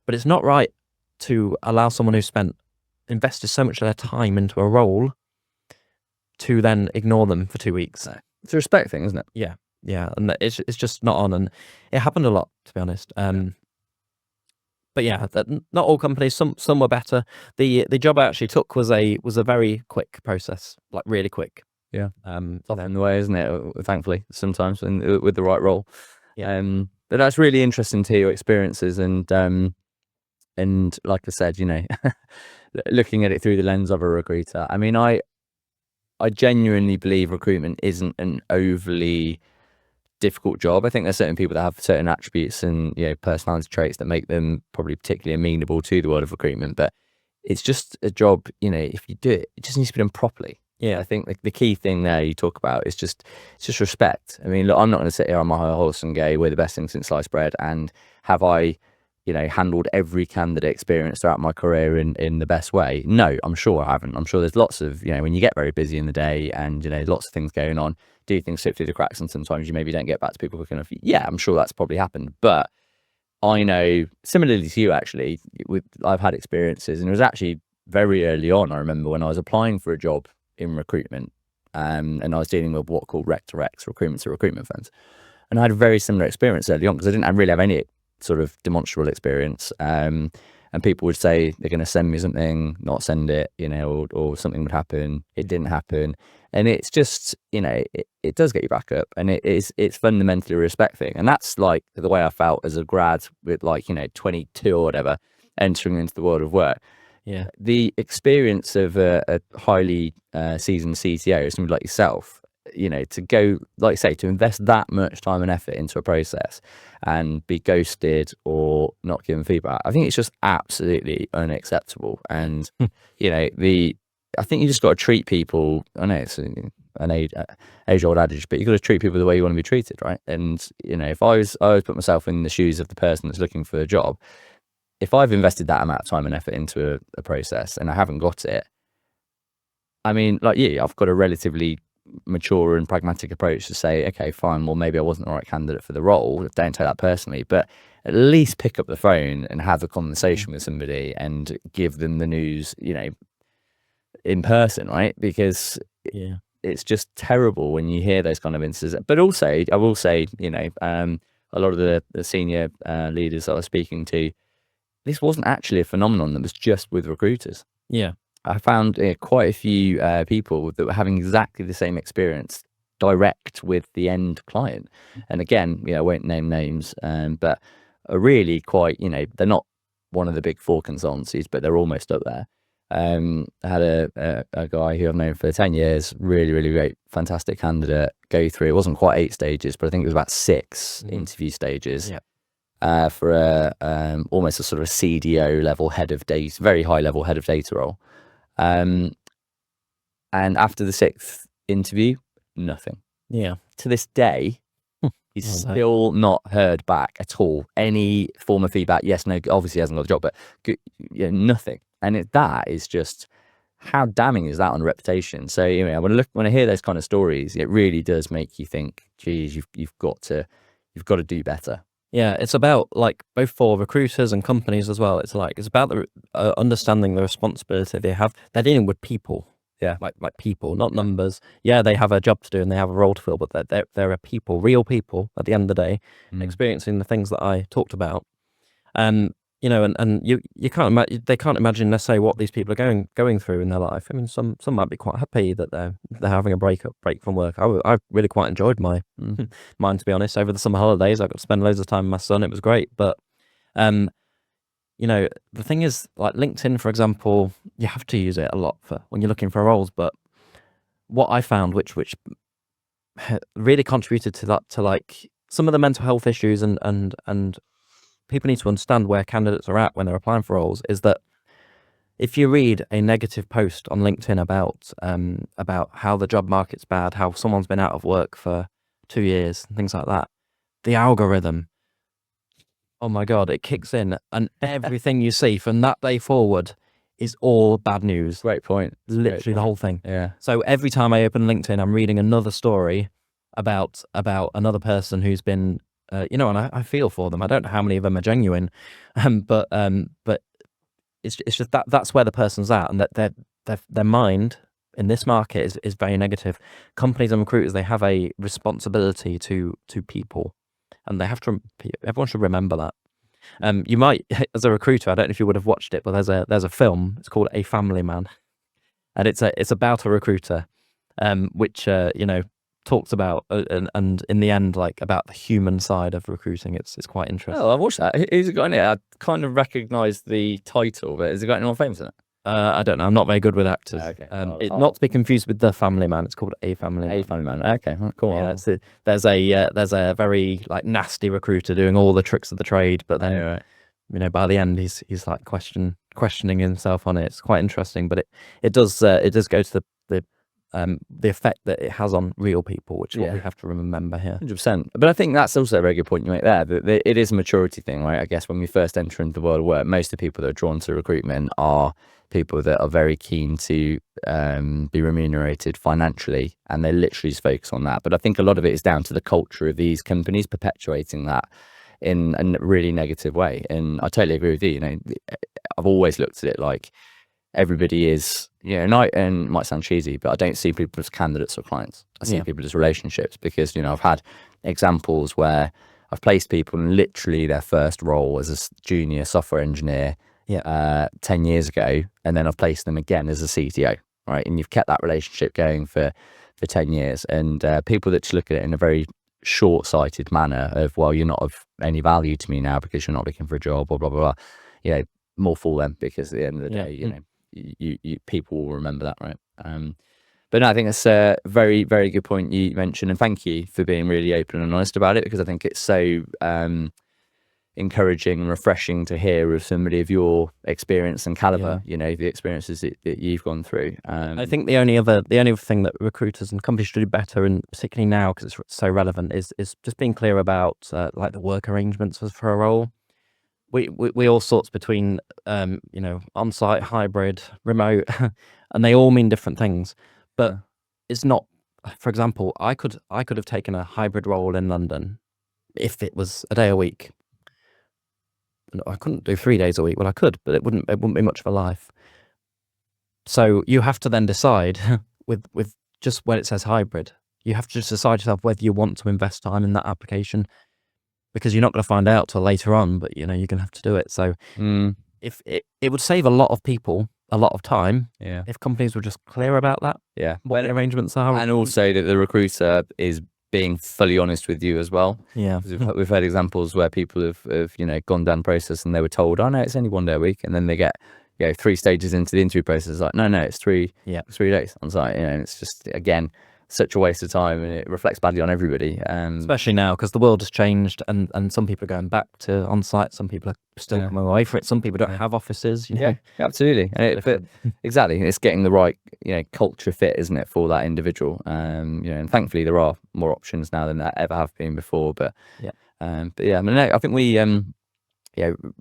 But it's not right to allow someone who's invested so much of their time into a role to then ignore them for 2 weeks. No. It's a respect thing, isn't it? Yeah. Yeah. And it's just not on. And it happened a lot, to be honest. But yeah, not all companies. Some were better. The job I actually took was a very quick process, like really quick. Yeah, it's often the way, isn't it? Thankfully, sometimes with the right role. Yeah. But that's really interesting to hear your experiences, and like I said, you know, looking at it through the lens of a recruiter. I mean, I genuinely believe recruitment isn't an overly difficult job. I think there's certain people that have certain attributes and, you know, personality traits that make them probably particularly amenable to the world of recruitment. But it's just a job, you know, if you do it, it just needs to be done properly. Yeah. I think the key thing there you talk about is just respect. I mean, look, I'm not going to sit here on my high horse and go, we're the best thing since sliced bread. And have I, you know, handled every candidate experience throughout my career in the best way? No, I'm sure I haven't. I'm sure there's lots of, you know, when you get very busy in the day and, you know, lots of things going on, do things slip through the cracks, and sometimes you maybe don't get back to people quick enough. Yeah, I'm sure that's probably happened. But I know, similarly to you, actually, I've had experiences, and it was actually very early on. I remember when I was applying for a job in recruitment, and I was dealing with what are called rec to recs, recruitment to recruitment firms. And I had a very similar experience early on because I didn't really have any sort of demonstrable experience. And people would say they're going to send me something, not send it, you know, or something would happen. It didn't happen. And it's just, you know, it does get you back up, and it's fundamentally a respect thing. And that's like the way I felt as a grad with, like, you know, 22 or whatever, entering into the world of work. Yeah. The experience of a highly seasoned CTO, somebody like yourself, you know, to go, like you say, to invest that much time and effort into a process and be ghosted or not given feedback, I think it's just absolutely unacceptable. And you know, I think you just got to treat people. I know it's an age-old adage, but you got to treat people the way you want to be treated, right? And you know, if I always put myself in the shoes of the person that's looking for a job. If I've invested that amount of time and effort into a process and I haven't got it, I mean, like you, I've got a relatively mature and pragmatic approach to say, okay, fine, well, maybe I wasn't the right candidate for the role. Don't take that personally, but at least pick up the phone and have a conversation with somebody and give them the news, you know, in person, right? Because Yeah. it's just terrible when you hear those kind of instances. But also, I will say, a lot of the senior leaders I was speaking to, this wasn't actually a phenomenon that was just with recruiters. Yeah. I found quite a few people that were having exactly the same experience direct with the end client. And again, I won't name names, but are really quite, they're not one of the big four consultancies, but they're almost up there. I had a guy who I've known for 10 years, really, really great, fantastic candidate, go through, it wasn't quite 8 stages, but I think it was about 6 interview stages. Yeah. For almost a sort of CDO level head of data, very high level head of data role. And after the 6th interview, nothing. Yeah. To this day, he's still not heard back at all. Any form of feedback, yes, no, obviously he hasn't got the job, but nothing. And that is just, how damning is that on reputation? So when I hear those kind of stories, it really does make you think, geez, you've got to do better. Yeah, it's about, like, both for recruiters and companies as well. It's about the understanding the responsibility they have. They're dealing with people. Yeah. Like people, not numbers. Yeah, they have a job to do and they have a role to fill, but they're a people, real people at the end of the day, experiencing the things that I talked about. And you can't imagine, they can't imagine necessarily what these people are going through in their life. I mean, some might be quite happy that they're having a break from work. I really quite enjoyed mine, to be honest. Over the summer holidays, I got to spend loads of time with my son. It was great. But the thing is, like LinkedIn, for example, you have to use it a lot for when you're looking for roles. But what I found, which really contributed to that, to like some of the mental health issues and people need to understand where candidates are at when they're applying for roles, is that if you read a negative post on LinkedIn about how the job market's bad, how someone's been out of work for 2 years, and things like that, the algorithm, oh my God, it kicks in, and everything you see from that day forward is all bad news. Great point. Literally the whole thing. Yeah. So every time I open LinkedIn, I'm reading another story about another person who's been, and I feel for them. I don't know how many of them are genuine, but it's just that's where the person's at, and that their mind in this market is very negative. Companies and recruiters, they have a responsibility to people, and everyone should remember that. You might, as a recruiter, I don't know if you would have watched it, but there's a film. It's called A Family Man, and it's about a recruiter, which talks about and in the end, like, about the human side of recruiting. It's quite interesting. Oh, I've watched that. Who's it got in it? I kind of recognise the title, but has it got anyone famous in it? I don't know. I'm not very good with actors. Okay. Not to be confused with The Family Man. It's called A Family Man. A Family Man. Okay, cool. Yeah, there's a very, like, nasty recruiter doing all the tricks of the trade, but then by the end he's like questioning himself on it. It's quite interesting, but it does go to the effect that it has on real people, which is what we have to remember here. 100%. But I think that's also a very good point you make there, that it is a maturity thing, right? I guess when we first enter into the world of work, most of the people that are drawn to recruitment are people that are very keen to be remunerated financially, and they literally just focus on that. But I think a lot of it is down to the culture of these companies perpetuating that in a really negative way. And I totally agree with you. I've always looked at it like everybody is, and it might sound cheesy, but I don't see people as candidates or clients. I see people as relationships, because I've had examples where I've placed people in literally their first role as a junior software engineer 10 years ago, and then I've placed them again as a CTO, right? And you've kept that relationship going for 10 years. And people that just look at it in a very short-sighted manner of, well, you're not of any value to me now because you're not looking for a job, or blah blah blah, more fool them, because at the end of the day, you people will remember that, right? But no, I think that's a very, very good point you mentioned, and thank you for being really open and honest about it, because I think it's so encouraging and refreshing to hear of somebody of your experience and caliber, the experiences that you've gone through. I think the only other thing that recruiters and companies should do better, and particularly now because it's so relevant, is just being clear about like the work arrangements for a role. We all sorts between on-site, hybrid, remote, and they all mean different things. But it's not. For example, I could have taken a hybrid role in London if it was a day a week. I couldn't do 3 days a week. Well, I could, but it wouldn't be much of a life. So you have to then decide with just when it says hybrid, you have to just decide yourself whether you want to invest time in that application, because you're not going to find out till later on, but you're going to have to do it. So Mm, if it would save a lot of people a lot of time yeah. if companies were just clear about that, Yeah. what the arrangements are. And also that the recruiter is being fully honest with you as well. Yeah. 'Cause we've had examples where people have gone down the process and they were told, oh no, it's only 1 day a week, and then they get 3 stages into the interview process, it's like, no, it's three Yeah. 3 days on site, and it's just, again, such a waste of time, and it reflects badly on everybody. Especially now, because the world has changed, and some people are going back to on-site, some people are still Yeah. coming away from it, some people don't Yeah. have offices, Yeah, absolutely. And but exactly, it's getting the right culture fit, isn't it, for that individual? And thankfully there are more options now than there ever have been before. But Yeah. but yeah, I mean, I think we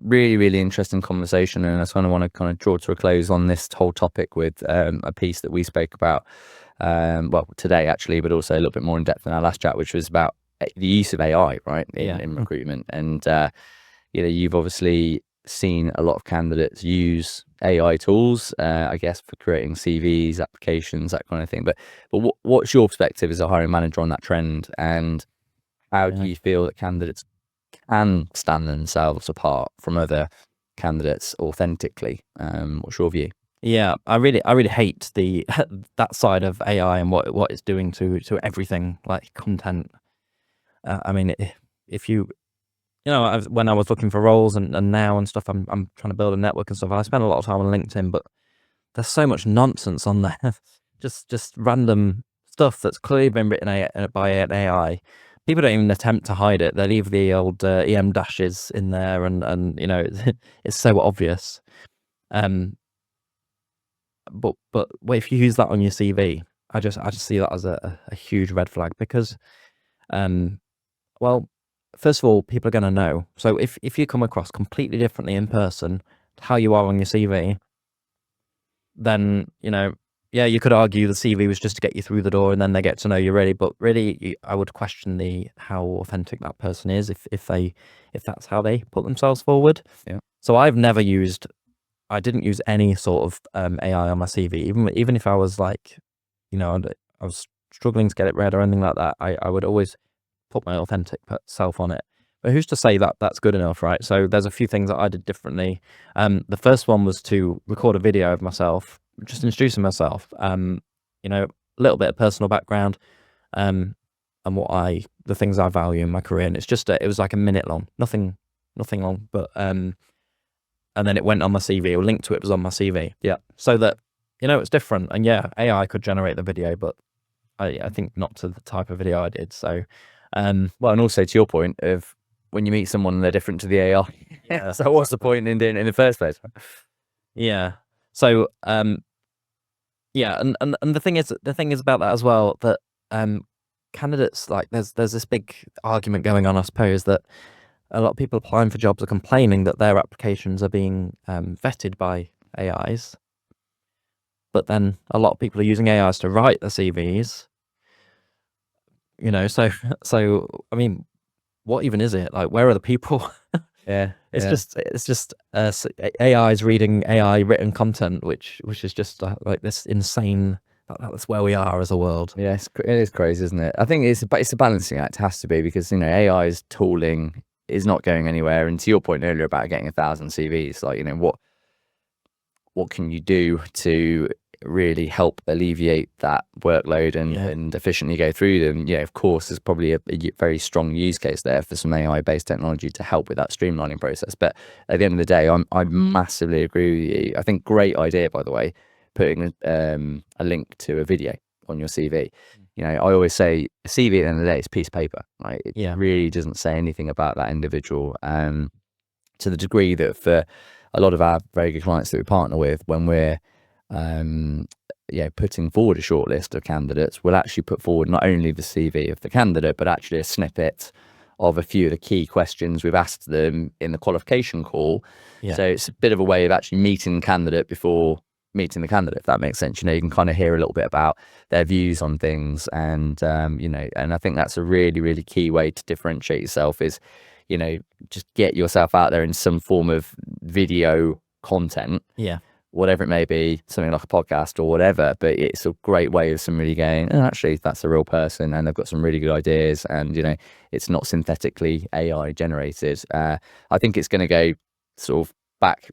really, really interesting conversation, and I just want to draw to a close on this whole topic with a piece that we spoke about well today actually, but also a little bit more in depth in our last chat, which was about the use of AI, right, in recruitment. And you've obviously seen a lot of candidates use AI tools, I guess, for creating CVs, applications, that kind of thing. But what's your perspective as a hiring manager on that trend, and how do you feel that candidates can stand themselves apart from other candidates authentically? What's your view? Yeah, I really hate the that side of AI and what it's doing to everything, like content. I mean, if you when I was looking for roles and now and stuff, I'm trying to build a network and stuff. I spend a lot of time on LinkedIn, but there's so much nonsense on there, just random stuff that's clearly been written by an AI. People don't even attempt to hide it. They leave the old EM dashes in there, and it's so obvious. But if you use that on your CV, I just see that as a huge red flag, because well, first of all, people are going to know. So if you come across completely differently in person to how you are on your CV, then yeah, you could argue the CV was just to get you through the door and then they get to know you really. But really, I would question how authentic that person is if that's how they put themselves forward. Yeah. So I didn't use any sort of AI on my CV, even if I was like, I was struggling to get it read or anything like that. I would always put my authentic self on it. But who's to say that that's good enough, right? So there's a few things that I did differently. The first one was to record a video of myself, just introducing myself. A little bit of personal background, and the things I value in my career. And it's just it was like a minute long, nothing long, but and then it went on my CV, or linked to it was on my CV. Yeah. So that it's different. And yeah, AI could generate the video, but I think not to the type of video I did. So well, and also to your point of when you meet someone and they're different to the AI. Yeah. So what's the point in doing it in the first place? Yeah. So yeah, and the thing is about that as well, that candidates, like there's this big argument going on, I suppose, that a lot of people applying for jobs are complaining that their applications are being vetted by AIs, but then a lot of people are using AIs to write the CVs. So I mean, what even is it? Like, where are the people? Yeah, it's just AI's reading AI written content, which is just like this insane. That's where we are as a world. Yeah, it is crazy, isn't it? I think it's a balancing act, it has to be, because AI's tooling is not going anywhere. And to your point earlier about getting 1,000 CVs, like what can you do to really help alleviate that workload and efficiently go through them? Yeah, of course, there's probably a very strong use case there for some AI-based technology to help with that streamlining process. But at the end of the day, I massively agree with you. I think great idea, by the way, putting a link to a video on your CV. I always say a CV at the end of the day is a piece of paper. Like, it really doesn't say anything about that individual. To the degree that for a lot of our very good clients that we partner with, when we're putting forward a short list of candidates, we'll actually put forward not only the CV of the candidate, but actually a snippet of a few of the key questions we've asked them in the qualification call. So it's a bit of a way of actually meeting the candidate before meeting the candidate, if that makes sense. You can kind of hear a little bit about their views on things, and and I think that's a really, really key way to differentiate yourself is, just get yourself out there in some form of video content. Yeah. whatever it may be, something like a podcast or whatever, but it's a great way of somebody going, oh, actually that's a real person and they've got some really good ideas, and it's not synthetically AI generated. I think it's going to go sort of back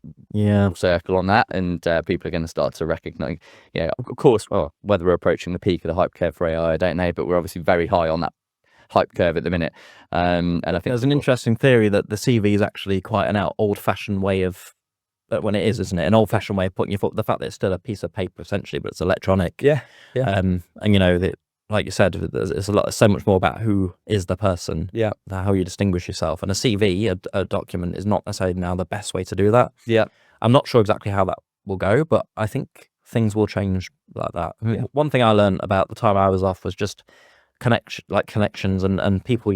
circle on that, and people are going to start to recognize, of course, well, whether we're approaching the peak of the hype curve for AI, I don't know, but we're obviously very high on that hype curve at the minute. And I think there's an interesting theory that the CV is actually quite an old-fashioned way of, when it is, isn't it? An old-fashioned way of putting your foot. The fact that it's still a piece of paper essentially, but it's electronic. Yeah. And that, like you said, there's so much more about who is the person. Yeah. How you distinguish yourself. And a CV, a document, is not necessarily now the best way to do that. Yeah. I'm not sure exactly how that will go, but I think things will change like that. I mean, one thing I learned about the time I was off was just connections and people,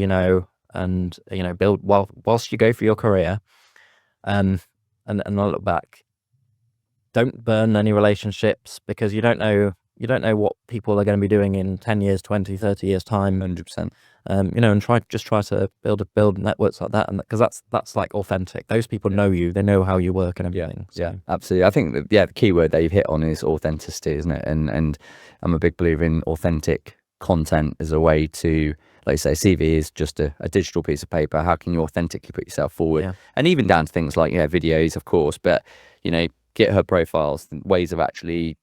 and build whilst you go for your career. And I look back, don't burn any relationships, because you don't know what people are going to be doing in 10 years, 20, 30 years time. 100%. And try to build networks like that, and because that's like authentic. Those people know you, they know how you work and everything. Yeah, absolutely. I think that, the key word that you've hit on is authenticity, isn't it? And I'm a big believer in authentic content as a way to, like you say, CV is just a digital piece of paper. How can you authentically put yourself forward? And even down to things like videos, of course, but GitHub profiles, ways of actually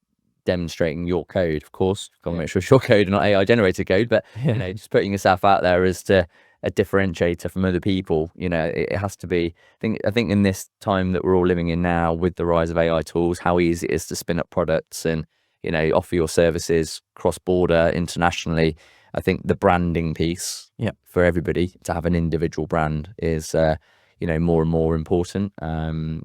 demonstrating your code, of course. Got to make sure it's your code and not AI generated code, but just putting yourself out there as to a differentiator from other people. It has to be. I think in this time that we're all living in now, with the rise of AI tools, how easy it is to spin up products and offer your services cross-border, internationally. I think the branding piece for everybody to have an individual brand is more and more important. So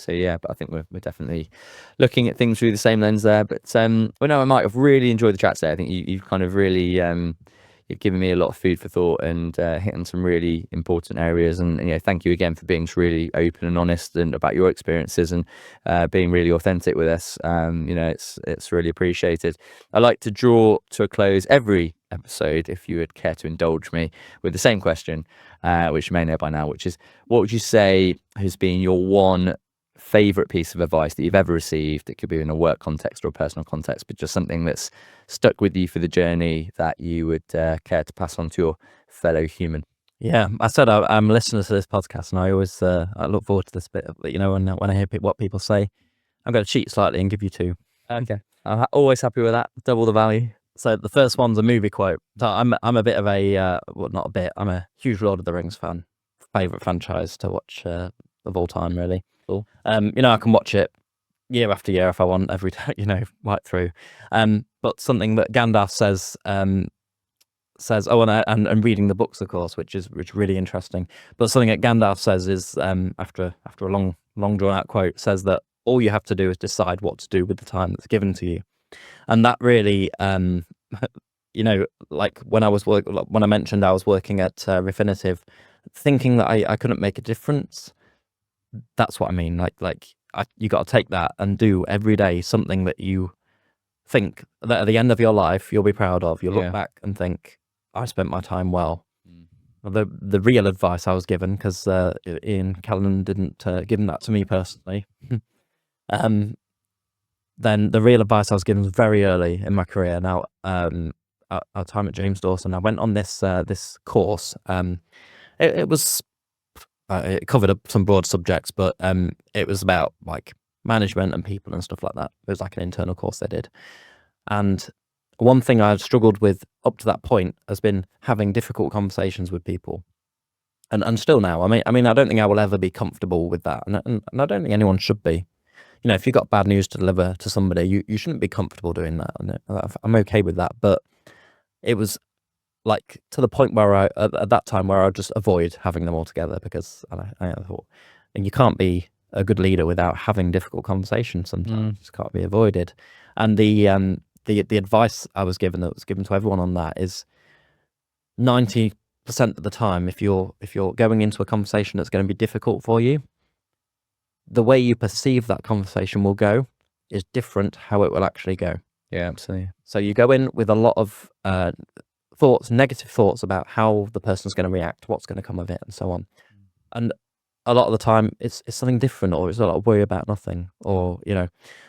yeah, but I think we're definitely looking at things through the same lens there. But no, I might have really enjoyed the chat today. I think you've kind of really you've given me a lot of food for thought, and hit on some really important areas. And thank you again for being really open and honest and about your experiences, and being really authentic with us. It's really appreciated. I like to draw to a close every episode, if you would care to indulge me with the same question, which you may know by now, which is, what would you say has been your one favorite piece of advice that you've ever received? It could be in a work context or a personal context, but just something that's stuck with you for the journey that you would care to pass on to your fellow human. Yeah, I said I'm a listener to this podcast, and I always I look forward to this bit of, when I hear what people say. I'm going to cheat slightly and give you two. Okay, I'm always happy with that. Double the value. So the first one's a movie quote. So I'm a bit of a well, not a bit. I'm a huge Lord of the Rings fan. Favorite franchise to watch of all time, really. Cool. I can watch it year after year if I want, every day, right through. But something that Gandalf says, and reading the books, of course, which is really interesting. But something that Gandalf says is, after a long drawn out quote, says that all you have to do is decide what to do with the time that's given to you. And that really, like when I mentioned I was working at Refinitiv, thinking that I couldn't make a difference. That's what I mean. You got to take that and do every day something that you think that at the end of your life you'll be proud of. You'll look back and think, I spent my time well. The real advice I was given, because Ian Callan didn't give that to me personally. Then the real advice I was given was very early in my career. Now, our time at James Dawson, I went on this course. It was it covered some broad subjects, but it was about like management and people and stuff like that. It was like an internal course they did. And one thing I've struggled with up to that point has been having difficult conversations with people. And still now, I mean, I don't think I will ever be comfortable with that. And I don't think anyone should be. If you've got bad news to deliver to somebody, you shouldn't be comfortable doing that. And I'm okay with that. But it was like to the point where at that time where I would just avoid having them altogether, because I thought, and you can't be a good leader without having difficult conversations sometimes. It just can't be avoided. And the advice I was given, that was given to everyone on that, is 90% of the time, if you're going into a conversation that's going to be difficult for you, the way you perceive that conversation will go is different how it will actually go. Yeah, absolutely. So you go in with a lot of negative thoughts about how the person's going to react, what's going to come of it, and so on. And a lot of the time it's something different, or it's a lot of worry about nothing, or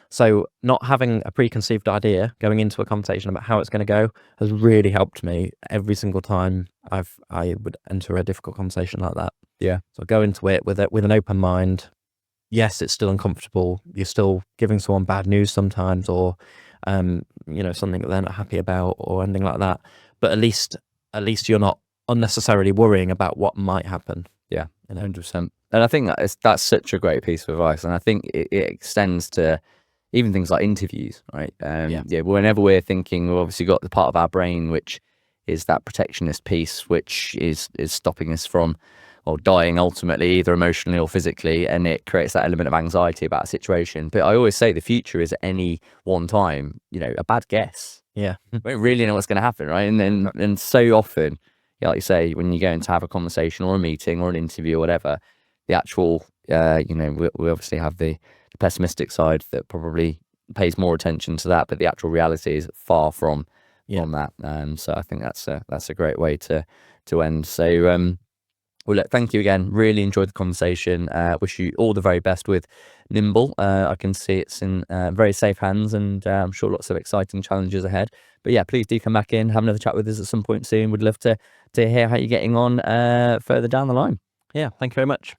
so not having a preconceived idea going into a conversation about how it's going to go has really helped me every single time I would enter a difficult conversation like that. Yeah. So go into it with an open mind. Yes, it's still uncomfortable. You're still giving someone bad news sometimes, or something that they're not happy about, or anything like that. But at least you're not unnecessarily worrying about what might happen. Yeah, 100%. And I think that's such a great piece of advice, and I think it extends to even things like interviews, right? Yeah. Whenever we're thinking, we've obviously got the part of our brain which is that protectionist piece, which is stopping us from or dying ultimately, either emotionally or physically, and it creates that element of anxiety about a situation. But I always say the future is at any one time, a bad guess. Yeah. We don't really know what's going to happen, right? And so often, like you say, when you go in to have a conversation or a meeting or an interview or whatever, the actual, we obviously have the pessimistic side that probably pays more attention to that, but the actual reality is far from that. So I think that's a great way to end. So, well, look, thank you again. Really enjoyed the conversation. Wish you all the very best with Nimble. I can see it's in very safe hands, and I'm sure lots of exciting challenges ahead. But yeah, please do come back in, have another chat with us at some point soon. We'd love to hear how you're getting on further down the line. Yeah, thank you very much.